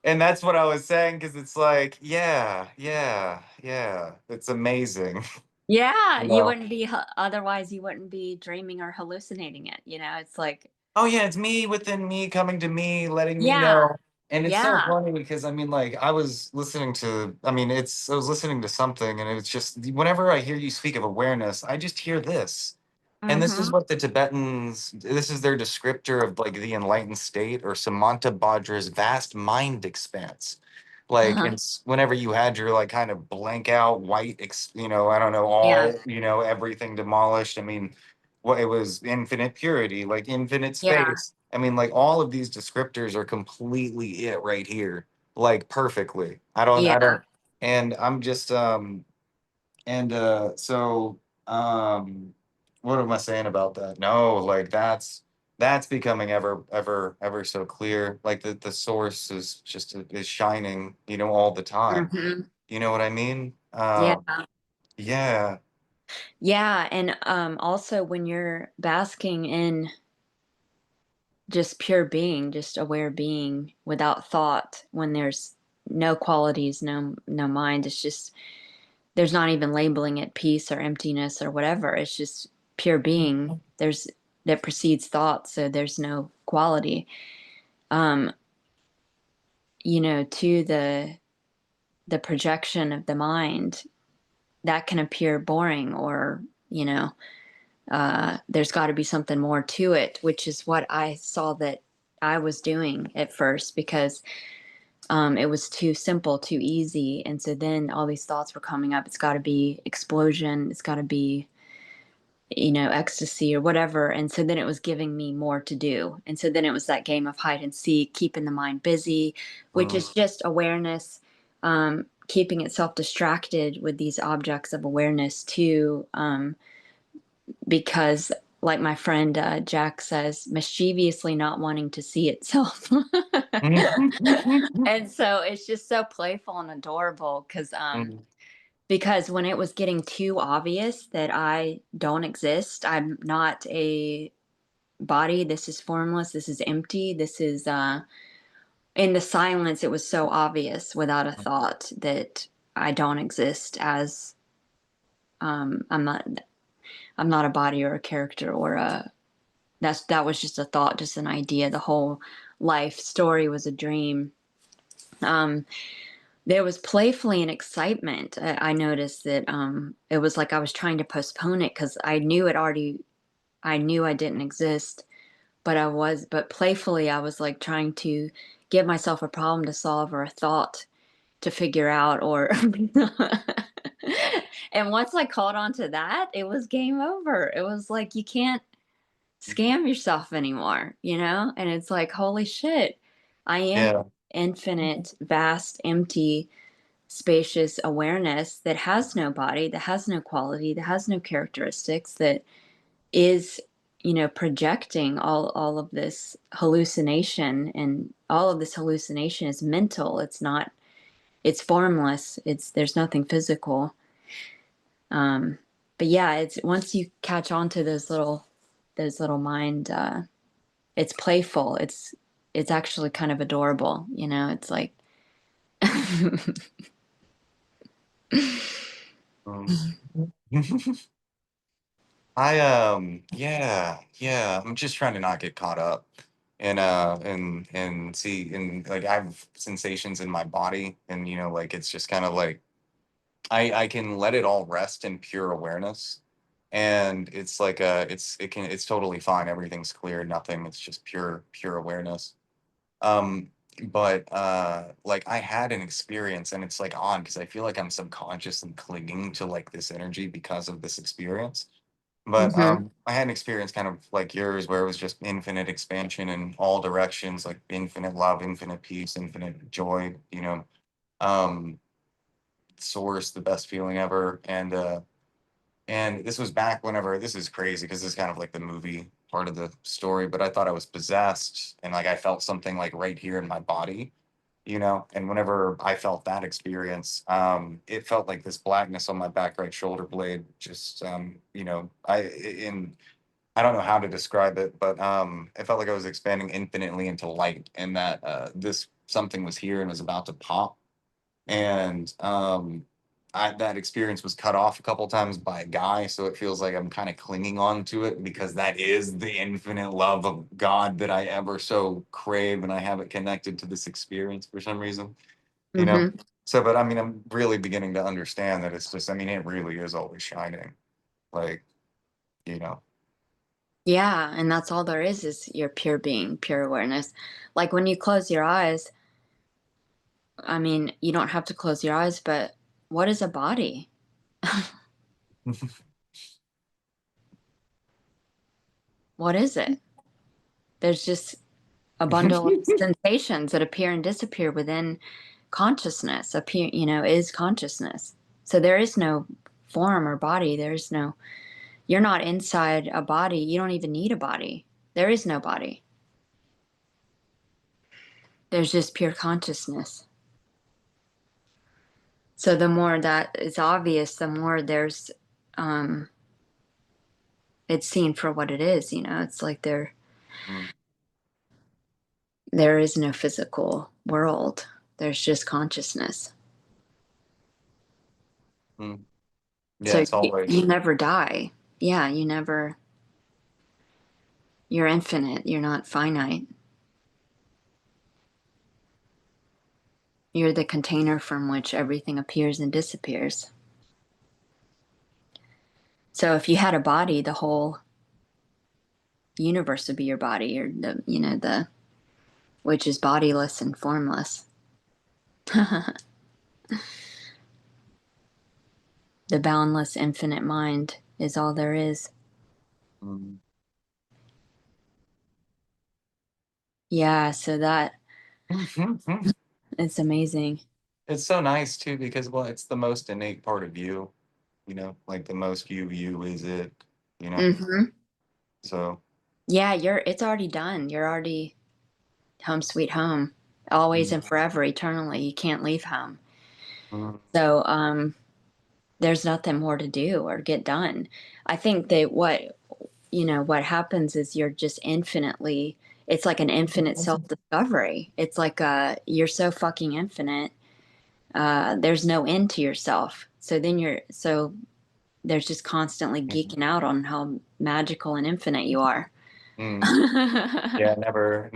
And that's what I was saying because it's like, yeah, yeah, yeah. It's amazing. Yeah, You you know? wouldn't be otherwise you wouldn't be dreaming or hallucinating it, you know? It's like, Oh yeah, it's me within me coming to me, letting me yeah, know. And it's so yeah. funny because I mean, like, I was listening to, I mean, I was listening to something, and it's just whenever I hear you speak of awareness, I just hear this. And this is Mm-hmm. what the Tibetans, this is their descriptor of like the enlightened state or Samanta Badra's vast mind expanse. Like, Uh-huh. and whenever you had your like kind of blank out white, I don't know, Yeah. all, everything demolished. I mean, what it was infinite purity, like infinite Yeah. space. I mean, like all of these descriptors are completely it right here, like perfectly. I Yeah. don't, and I'm just, and so what am I saying about that? No, like that's becoming ever so clear. Like the source is just is shining, all the time. Mm-hmm. You know what I mean? Yeah. Yeah. Yeah, and also when you're basking in just pure being, just aware being without thought, when there's no qualities, no mind, it's just there's not even labeling it peace or emptiness or whatever. It's just pure being. There's that precedes thought, so there's no quality. Um, to the projection of the mind, that can appear boring or, you know, there's got to be something more to it, which is what I saw that I was doing at first because it was too simple, too easy. And so then all these thoughts were coming up. It's got to be explosion. It's got to be, ecstasy or whatever. And so then it was giving me more to do. And so then it was that game of hide and seek, keeping the mind busy, which Mm, is just awareness, keeping itself distracted with these objects of awareness too. Because like my friend Jack says, mischievously not wanting to see itself. mm, And so it's just so playful and adorable mm, because when it was getting too obvious that I don't exist, I'm not a body, this is formless, this is empty, this is in the silence it was so obvious without a thought that I don't exist as um I'm not I'm not a body or a character or a that was just a thought, just an idea. The whole life story was a dream. Um, there was playfully an excitement. I noticed that it was like I was trying to postpone it because I knew I didn't exist, but playfully, I was like trying to give myself a problem to solve or a thought to figure out or. And once I caught on to that, it was game over. It was like you can't scam yourself anymore, And it's like, holy shit, I am yeah. infinite, vast, empty, spacious awareness that has no body, that has no quality, that has no characteristics, that is, projecting all of this hallucination, and all of this hallucination is mental. It's not, it's formless. There's nothing physical. Um, but yeah, it's once you catch on to those little mind it's playful. It's actually kind of adorable, It's like Mm. Yeah, I'm just trying to not get caught up and see and like I have sensations in my body, and like it's just kind of like I can let it all rest in pure awareness, and it's like it's totally fine, everything's clear, nothing, it's just pure awareness. um but like I had an experience, and it's like on because I feel like I'm subconsciously clinging to like this energy because of this experience. But hmm I had an experience kind of like yours where it was just infinite expansion in all directions, like infinite love, infinite peace, infinite joy, um, source, the best feeling ever. And this was back whenever, this is crazy because this is kind of like the movie part of the story, but I thought I was possessed, and like I felt something like right here in my body, and whenever I felt that experience, it felt like this blackness on my back right shoulder blade, just, I, in I don't know how to describe it, but it felt like I was expanding infinitely into light, and that this something was here and was about to pop. And that experience was cut off a couple times by a guy, so it feels like I'm kind of clinging on to it because that is the infinite love of God that I ever so crave, and I have it connected to this experience for some reason, you know. Hmm. So, but I mean, I'm really beginning to understand that it's just, I mean, it really is always shining, like, you know. Yeah, and that's all there is your pure being, pure awareness. Like when you close your eyes, I mean, you don't have to close your eyes, but what is a body? What is it? There's just a bundle of sensations that appear and disappear within consciousness. Appear, is consciousness. So there is no form or body. There's no, you're not inside a body. You don't even need a body. There is no body. There's just pure consciousness. So the more that is obvious, the more um, it's seen for what it is. It's like there is no physical world. There's just consciousness. Mm. Yeah, So it's you always. never die. Yeah, you're infinite. You're not finite. You're the container from which everything appears and disappears. So if you had a body, the whole universe would be your body, or the which is bodiless and formless. The boundless infinite mind is all there is. Mm. Yeah, so that it's amazing. It's so nice too because, well, it's the most innate part of you, like the most you is it, you know. Hmm. So, Yeah, it's already done. You're already home sweet home. Always mm, and forever, eternally. You can't leave home. mm, So, there's nothing more to do or get done. I think that what happens is you're just infinitely, it's like an infinite self-discovery. It's like you're so fucking infinite. There's no end to yourself. So there's just constantly mm, geeking out on how magical and infinite you are. mm. Yeah, never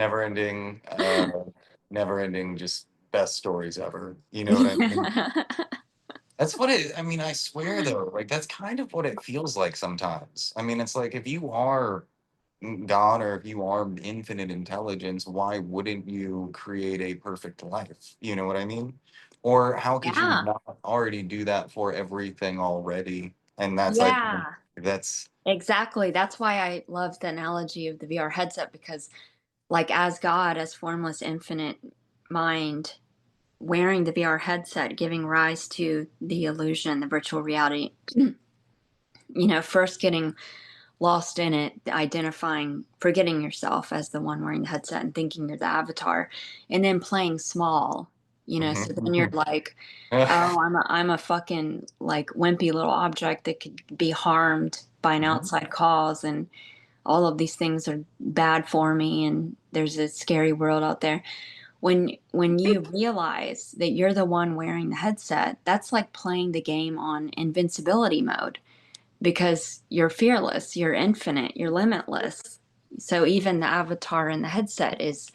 ending, just best stories ever. You know what I mean? That's what I mean, I swear though, like that's kind of what it feels like sometimes. I mean, it's like if you are God or if you are infinite intelligence, why wouldn't you create a perfect life? You know what I mean? Or how could you Yeah. not already do that for everything already? And that's like, Yeah. that's, Exactly. That's why I love the analogy of the VR headset because, like, as God, as formless, infinite mind, wearing the VR headset, giving rise to the illusion, the virtual reality, first getting lost in it, identifying, forgetting yourself as the one wearing the headset and thinking you're the avatar, and then playing small, so then you're like, oh, I'm a fucking like wimpy little object that could be harmed by an outside cause, and all of these things are bad for me, and there's a scary world out there. When you realize that you're the one wearing the headset, that's like playing the game on invincibility mode because you're fearless, you're infinite, you're limitless. So even the avatar in the headset is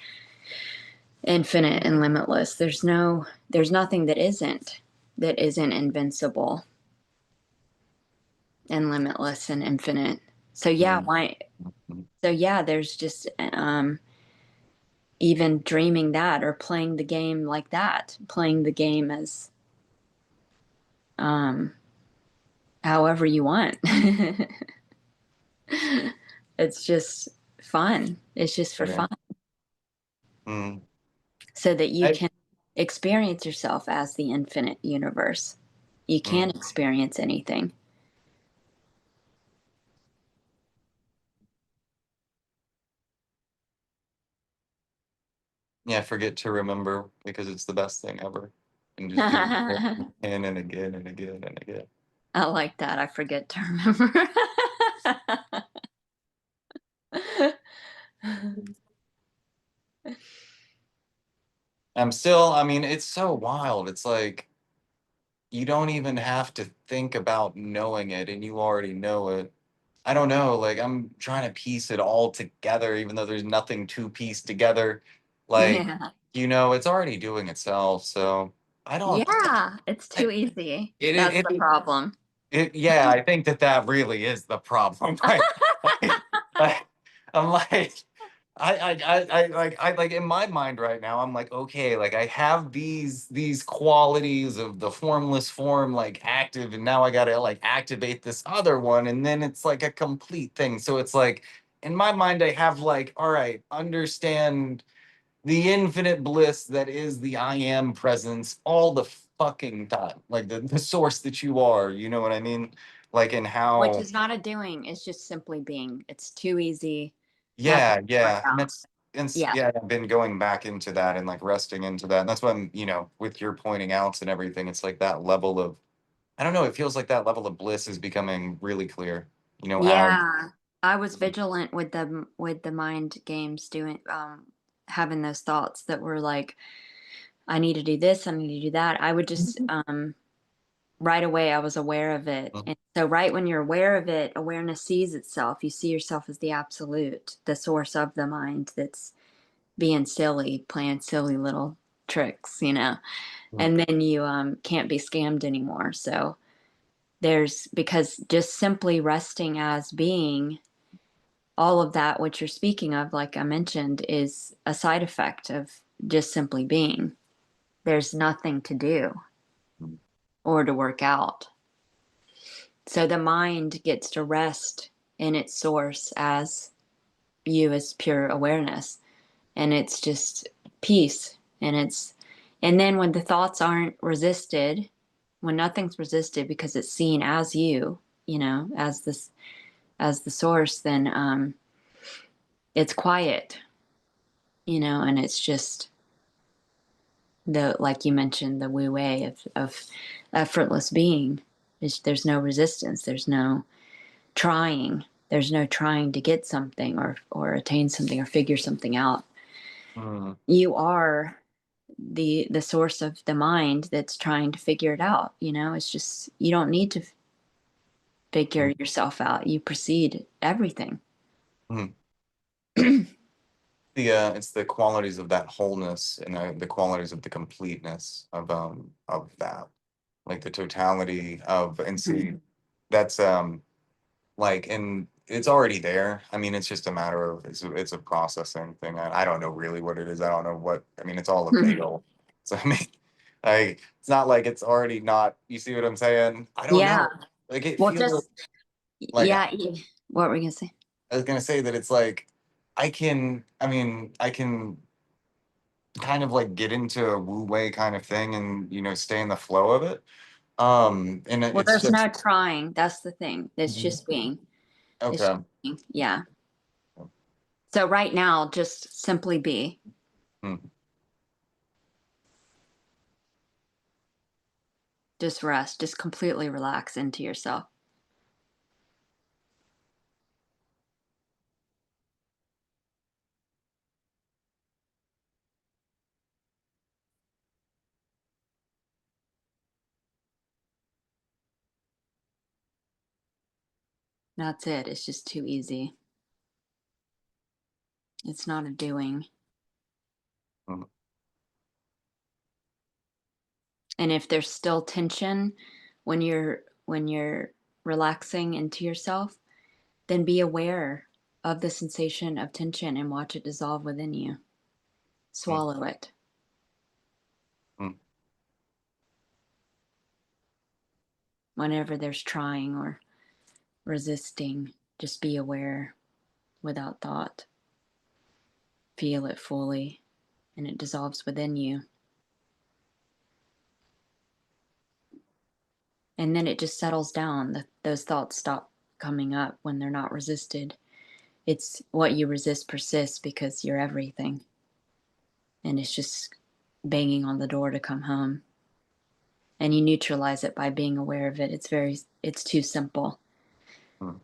infinite and limitless. There's nothing that isn't invincible and limitless and infinite. So yeah, Mm, why so yeah, there's just even dreaming that or playing the game like that, playing the game as um however you want. It's just fun. It's just for yeah. fun Mm. so that you I, can experience yourself as the infinite universe. You can mm. experience anything. Yeah, forget to remember because it's the best thing ever. And just do it I again and again and again and again. like that. I forget to remember. I'm still, I mean, it's so wild. It's like you don't even have to think about knowing it and you already know it. I don't know, like I'm trying to piece it all together, even though there's nothing to piece together. Like, Yeah. it's already doing itself. So I don't, Yeah, it's too I, easy. it, That's it, the it, problem. yeah, I think that that really is the problem. I, I'm like, like in my mind right now, I'm like, okay, like I have these qualities of the formless form like active, and now I gotta like activate this other one, and then it's like a complete thing. So it's like in my mind, I have like, all right, understand the infinite bliss that is the I am presence all the fucking time. Like the source that you are, you know what I mean? Like in Which how is not a doing, it's just simply being. It's too easy. Nothing yeah, to work yeah. And out. it's Yeah. yeah, I've been going back into that and like resting into that. And that's why I'm, with your pointing outs and everything, it's like that level of I don't know, it feels like that level of bliss is becoming really clear, as Yeah. I was vigilant with the mind games doing having those thoughts that were like, I need to do this, I need to do that. I would just right away I was aware of it. Mhm, And so right when you're aware of it, awareness sees itself. You see yourself as the absolute, the source of the mind that's being silly, playing silly little tricks. mhm, And then you can't be scammed anymore. So there's because just simply resting as being, all of that what you're speaking of, like I mentioned, is a side effect of just simply being. There's nothing to do mhm, or to work out. So the mind gets to rest in its source as you, as pure awareness. And it's just peace. And then when the thoughts aren't resisted, when nothing's resisted because it's seen as you, as the source, then it's quiet, and it's just like you mentioned, the wu wei of effortless being. There's no resistance. There's no trying to get something or attain something or figure something out. mhm, You are the source of the mind that's trying to figure it out. It's just you don't need to mhm, figure yourself out. You precede everything. mhm. It's the qualities of that wholeness and the qualities of the completeness of that, like the totality of and see that's like and it's already there. I mean, it's just a matter of it's a processing thing. I don't know really what it is. I don't know what I mean. It's all a veil. So I mean, like it's not like it's already not. You see what I'm saying? I don't Yeah. know. Like it Well, feels just like yeah. What were we gonna say? I was gonna say that it's like I can kind of like get into a wu wei kind of thing and stay in the flow of it. And Well, it's there's just no trying. That's the thing. It's Mhm. just being. It's Okay. just being. Yeah. So right now, just simply be. Hmm. Just rest. Just completely relax into yourself. That's it. It's just too easy. It's not a doing. Hmm. And if there's still tension when you're relaxing into yourself, then be aware of the sensation of tension and watch it dissolve within you. Hmm. Swallow it. Hmm. Whenever there's trying or resisting, just be aware without thought. Feel it fully and it dissolves within you. And then it just settles down. Those thoughts stop coming up when they're not resisted. It's what you resist persists because you're everything. And it's just banging on the door to come home. And you neutralize it by being aware of it. It's too simple. Hmm.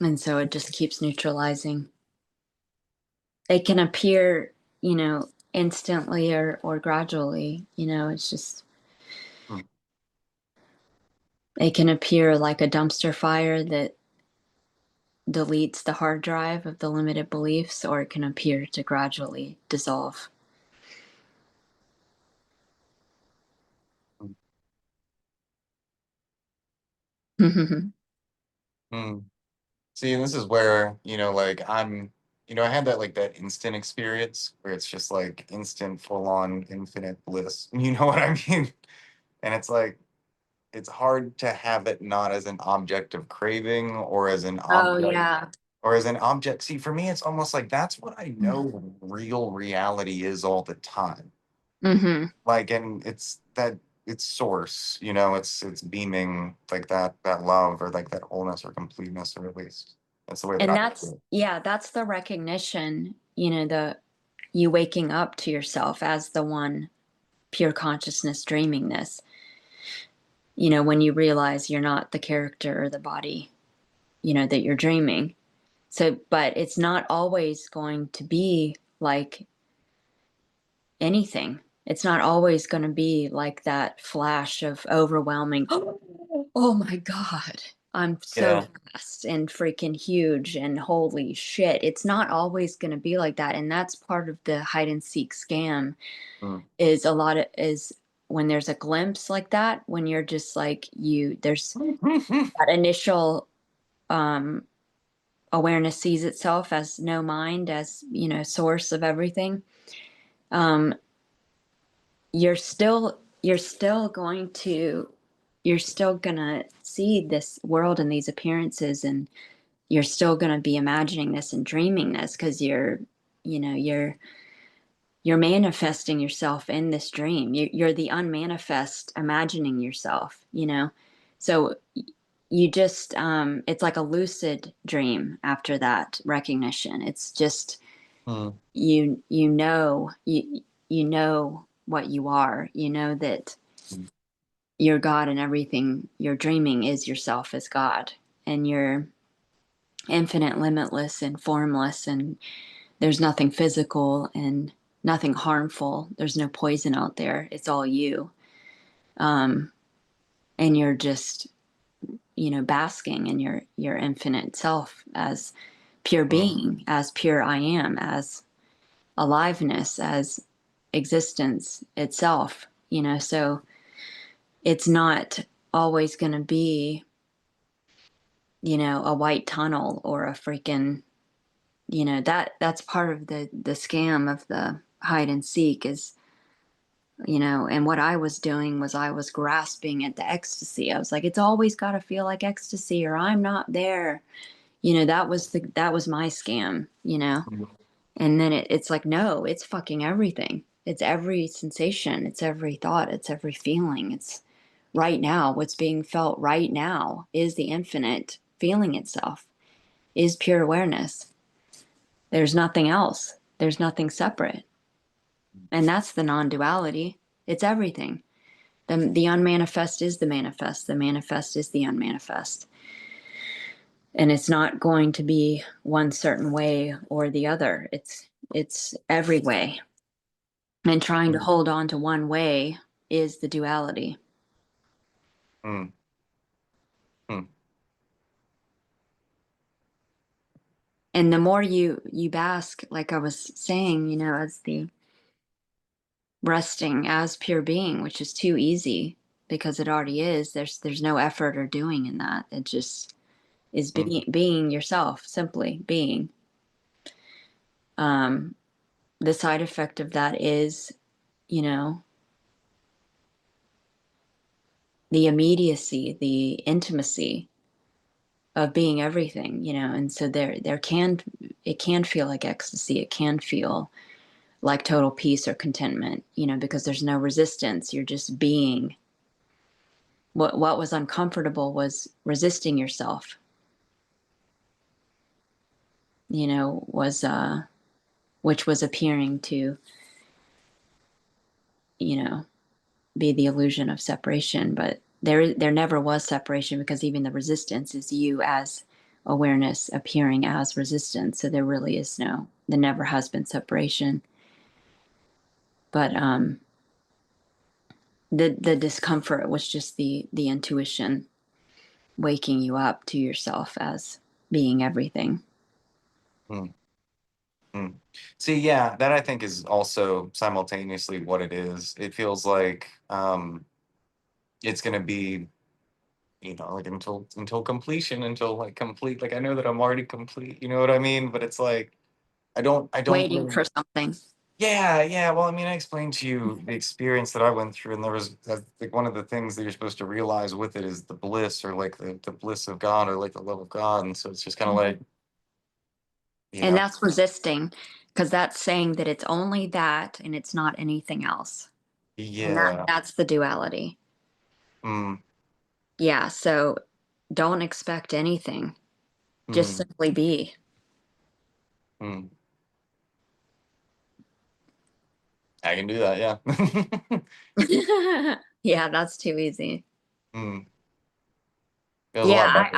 And so it just keeps neutralizing. It can appear, instantly or gradually, it's just, mm, it can appear like a dumpster fire that deletes the hard drive of the limited beliefs, or it can appear to gradually dissolve. mm, Mm-hmm. mm. See, and this is where, like I had that like that instant experience where it's just like instant, full on, infinite bliss. You know what I mean? And it's like it's hard to have it not as an object of craving or as an Oh, object yeah. or as an object. See, for me, it's almost like that's what I know real reality is all the time. Mm-hmm. Like, and it's that it's source, it's beaming like that love or like that wholeness or completeness, or at least that's the way that And I that's, feel. yeah, that's the recognition, the you waking up to yourself as the one pure consciousness dreaming this, when you realize you're not the character or the body, that you're dreaming. So, but it's not always going to be like anything. It's not always going to be like that flash of overwhelming, oh my God, I'm so Yeah. fast and freaking huge and holy shit. It's not always going to be like that. And that's part of the hide and seek scam Mm. is is when there's a glimpse like that, when you're just like, there's that initial, um, awareness sees itself as no mind, as, source of everything. Um, you're still going to you're still gonna see this world and these appearances, and you're still gonna be imagining this and dreaming this because you know you're manifesting yourself in this dream. You're the unmanifest imagining yourself, so you just it's like a lucid dream after that recognition. It's just Mm. you know what you are. You know that Mm. you're God, and everything you're dreaming is yourself as God, and you're infinite, limitless, and formless, and there's nothing physical and nothing harmful. There's no poison out there. It's all you. Um, and you're just, basking in your infinite self as pure Mm. being, as pure I am, as aliveness, as existence itself, so it's not always going to be, a white tunnel or a freaking, that's part of the scam of the hide and seek is, and what I was doing was I was grasping at the ecstasy. I was like, it's always got to feel like ecstasy or I'm not there. That was my scam, and then it's like, no, it's fucking everything. It's every sensation, it's every thought, it's every feeling. It's right now. What's being felt right now is the infinite feeling itself, is pure awareness. There's nothing else. There's nothing separate. And that's the non duality. It's everything. The unmanifest is the manifest. The manifest is the unmanifest. And it's not going to be one certain way or the other. It's every way. And trying to Mm. hold on to one way is the duality. Mm. Mm. And the more you bask, like I was saying, as the resting as pure being, which is too easy because it already is. There's no effort or doing in that. It just is Mm. being yourself, simply being. Um, the side effect of that is, you know, the immediacy, the intimacy of being everything, and so it can feel like ecstasy. It can feel like total peace or contentment, because there's no resistance. You're just being. What was uncomfortable was resisting yourself, was which was appearing to, you know, be the illusion of separation. But there never was separation because even the resistance is you as awareness appearing as resistance. So there really is there never has been separation. But the discomfort was just the intuition waking you up to yourself as being everything. Mm, mm. See, yeah, that I think is also simultaneously what it is. It feels like it's gonna be, like until completion, until like complete. Like I know that I'm already complete, you know what I mean? But it's like I don't Waiting really. for something. Yeah, yeah. Well, I mean, I explained to you the experience that I went through, and there was like one of the things that you're supposed to realize with it is the bliss, or like the bliss of God, or like the love of God. And so it's just kind of like, you And know, that's resisting because that's saying that it's only that and it's not anything else. And yeah, that's the duality. mm, Yeah, so don't expect anything. Just mm, simply be. mm. I can do that. Yeah. Yeah, that's too easy. Mm. Feels a Yeah, lot I better.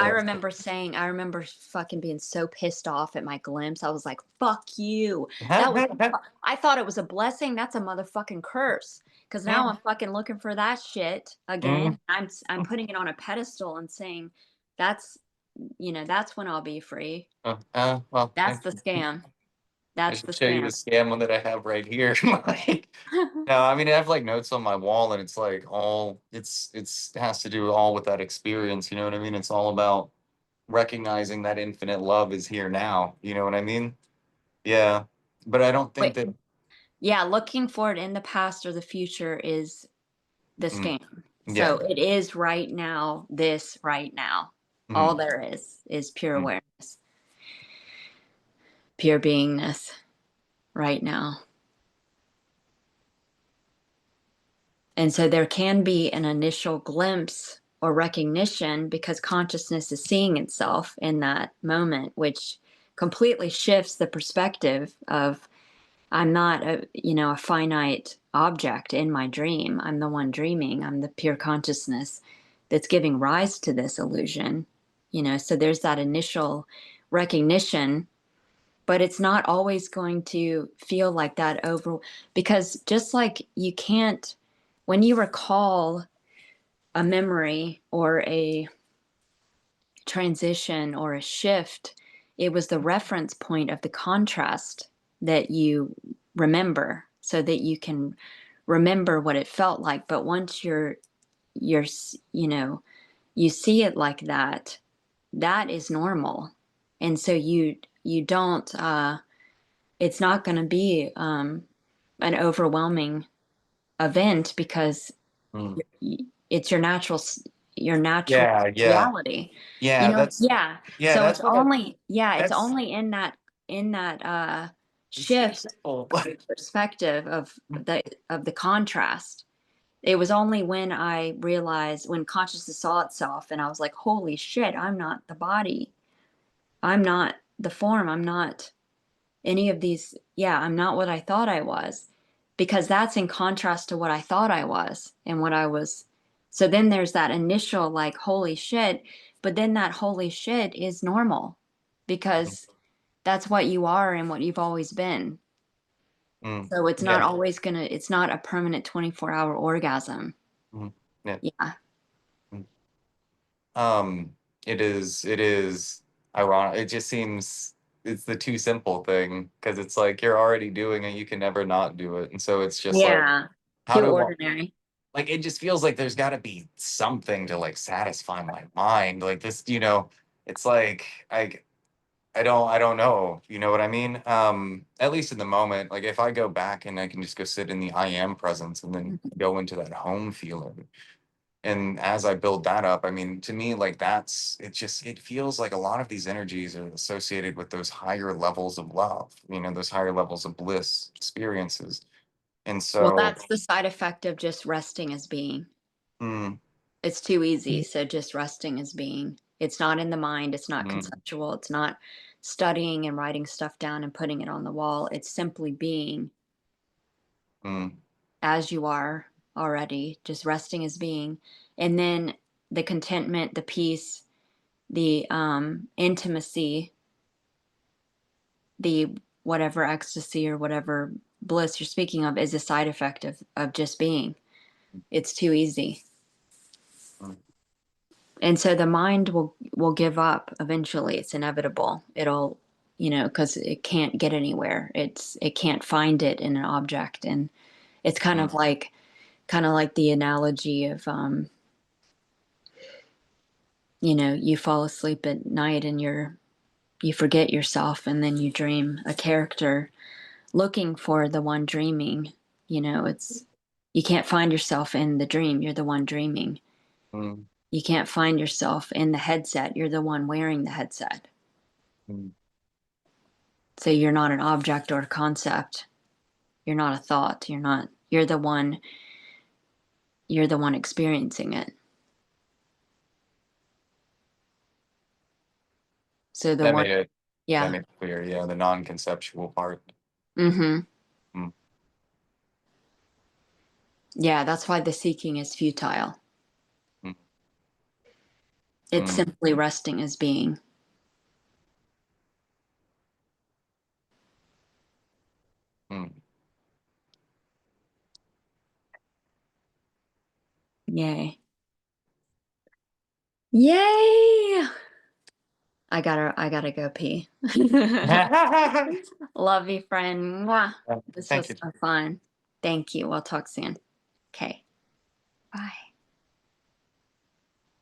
I remember fucking being so pissed off at my glimpse. I was like, fuck you. That was, I thought it was a blessing. That's a motherfucking curse. Cause now I'm fucking looking for that shit Mm. again. I'm putting it on a pedestal and saying, that's, that's when I'll be free. Well, That's the scam. I That's the should show you the scam. scam one that I have right here. Like, no, I mean I have like notes on my wall, and it's like all it's has to do all with that experience. You know what I mean? It's all about recognizing that infinite love is here now. You know what I mean? Yeah, but I don't think Wait, that. yeah, looking forward in the past or the future is the Mm, scam. yeah. So it is right now, this right now. All Mm, there is pure mm, awareness, pure beingness right now. And so there can be an initial glimpse or recognition because consciousness is seeing itself in that moment, which completely shifts the perspective of I'm not a finite object in my dream. I'm the one dreaming. I'm the pure consciousness that's giving rise to this illusion. So there's that initial recognition, but it's not always going to feel like that over because just like you can't when you recall a memory or a transition or a shift, it was the reference point of the contrast that you remember so that you can remember what it felt like. But once you're you see it like that, that is normal. And so you don't it's not going to be an overwhelming event because mm. it's your natural Yeah, yeah, reality. yeah. Yeah. Yeah. So That's what it's that's only in that it's too shift simple. perspective of the contrast. It was only when I realized when consciousness saw itself and I was like, holy shit, I'm not the body. I'm not the form. I'm not any of these. Yeah, I'm not what I thought I was because that's in contrast to what I thought I was and what I was. So then there's that initial like, holy shit. But then that holy shit is normal because that's what you are and what you've always been. Mm, So it's not yeah. always it's not a permanent 24-hour orgasm. Mm, yeah. Yeah. Mm. It is ironic. It just seems it's the too simple thing because it's like you're already doing it, you can never not do it. And so it's just like, Yeah. how Too do I, ordinary. like it just feels like there's gotta be something to like satisfy my mind. Like this, it's like I don't know. You know what I mean? At least in the moment, like if I go back and I can just go sit in the I am presence and then go into that home feeling. And as I build that up, I mean, to me, like it feels like a lot of these energies are associated with those higher levels of love, those higher levels of bliss experiences. And Well, so, that's the side effect of just resting as being. mm, It's too easy. So just resting as being. It's not in the mind. It's not mm, conceptual. It's not studying and writing stuff down and putting it on the wall. It's simply being mm, as you are already, just resting as being. And then the contentment, the peace, the intimacy, the whatever ecstasy or whatever bliss you're speaking of is a side effect of just being. It's too easy. mm, And so the mind will give up eventually. It's inevitable. It'll, because it can't get anywhere. It can't find it in an object. And it's mm, kind of like the analogy of you fall asleep at night and you forget yourself, and then you dream a character looking for the one dreaming. It's you can't find yourself in the dream. You're the one dreaming. mm, You can't find yourself in the headset. You're the one wearing the headset. mm. So you're not an object or a concept. You're not a thought. You're the one experiencing it. So the That one, made it that yeah. made it clear. Yeah, the non-conceptual part. Mm-hmm. Mm, Yeah, that's why the seeking is futile. mm, It's mm, simply resting as being. mm. Yay. Yay! I gotta go pee. Love you, friend. Mwah. This Thank was you. so fun. Thank you. We'll talk soon. Okay. Bye.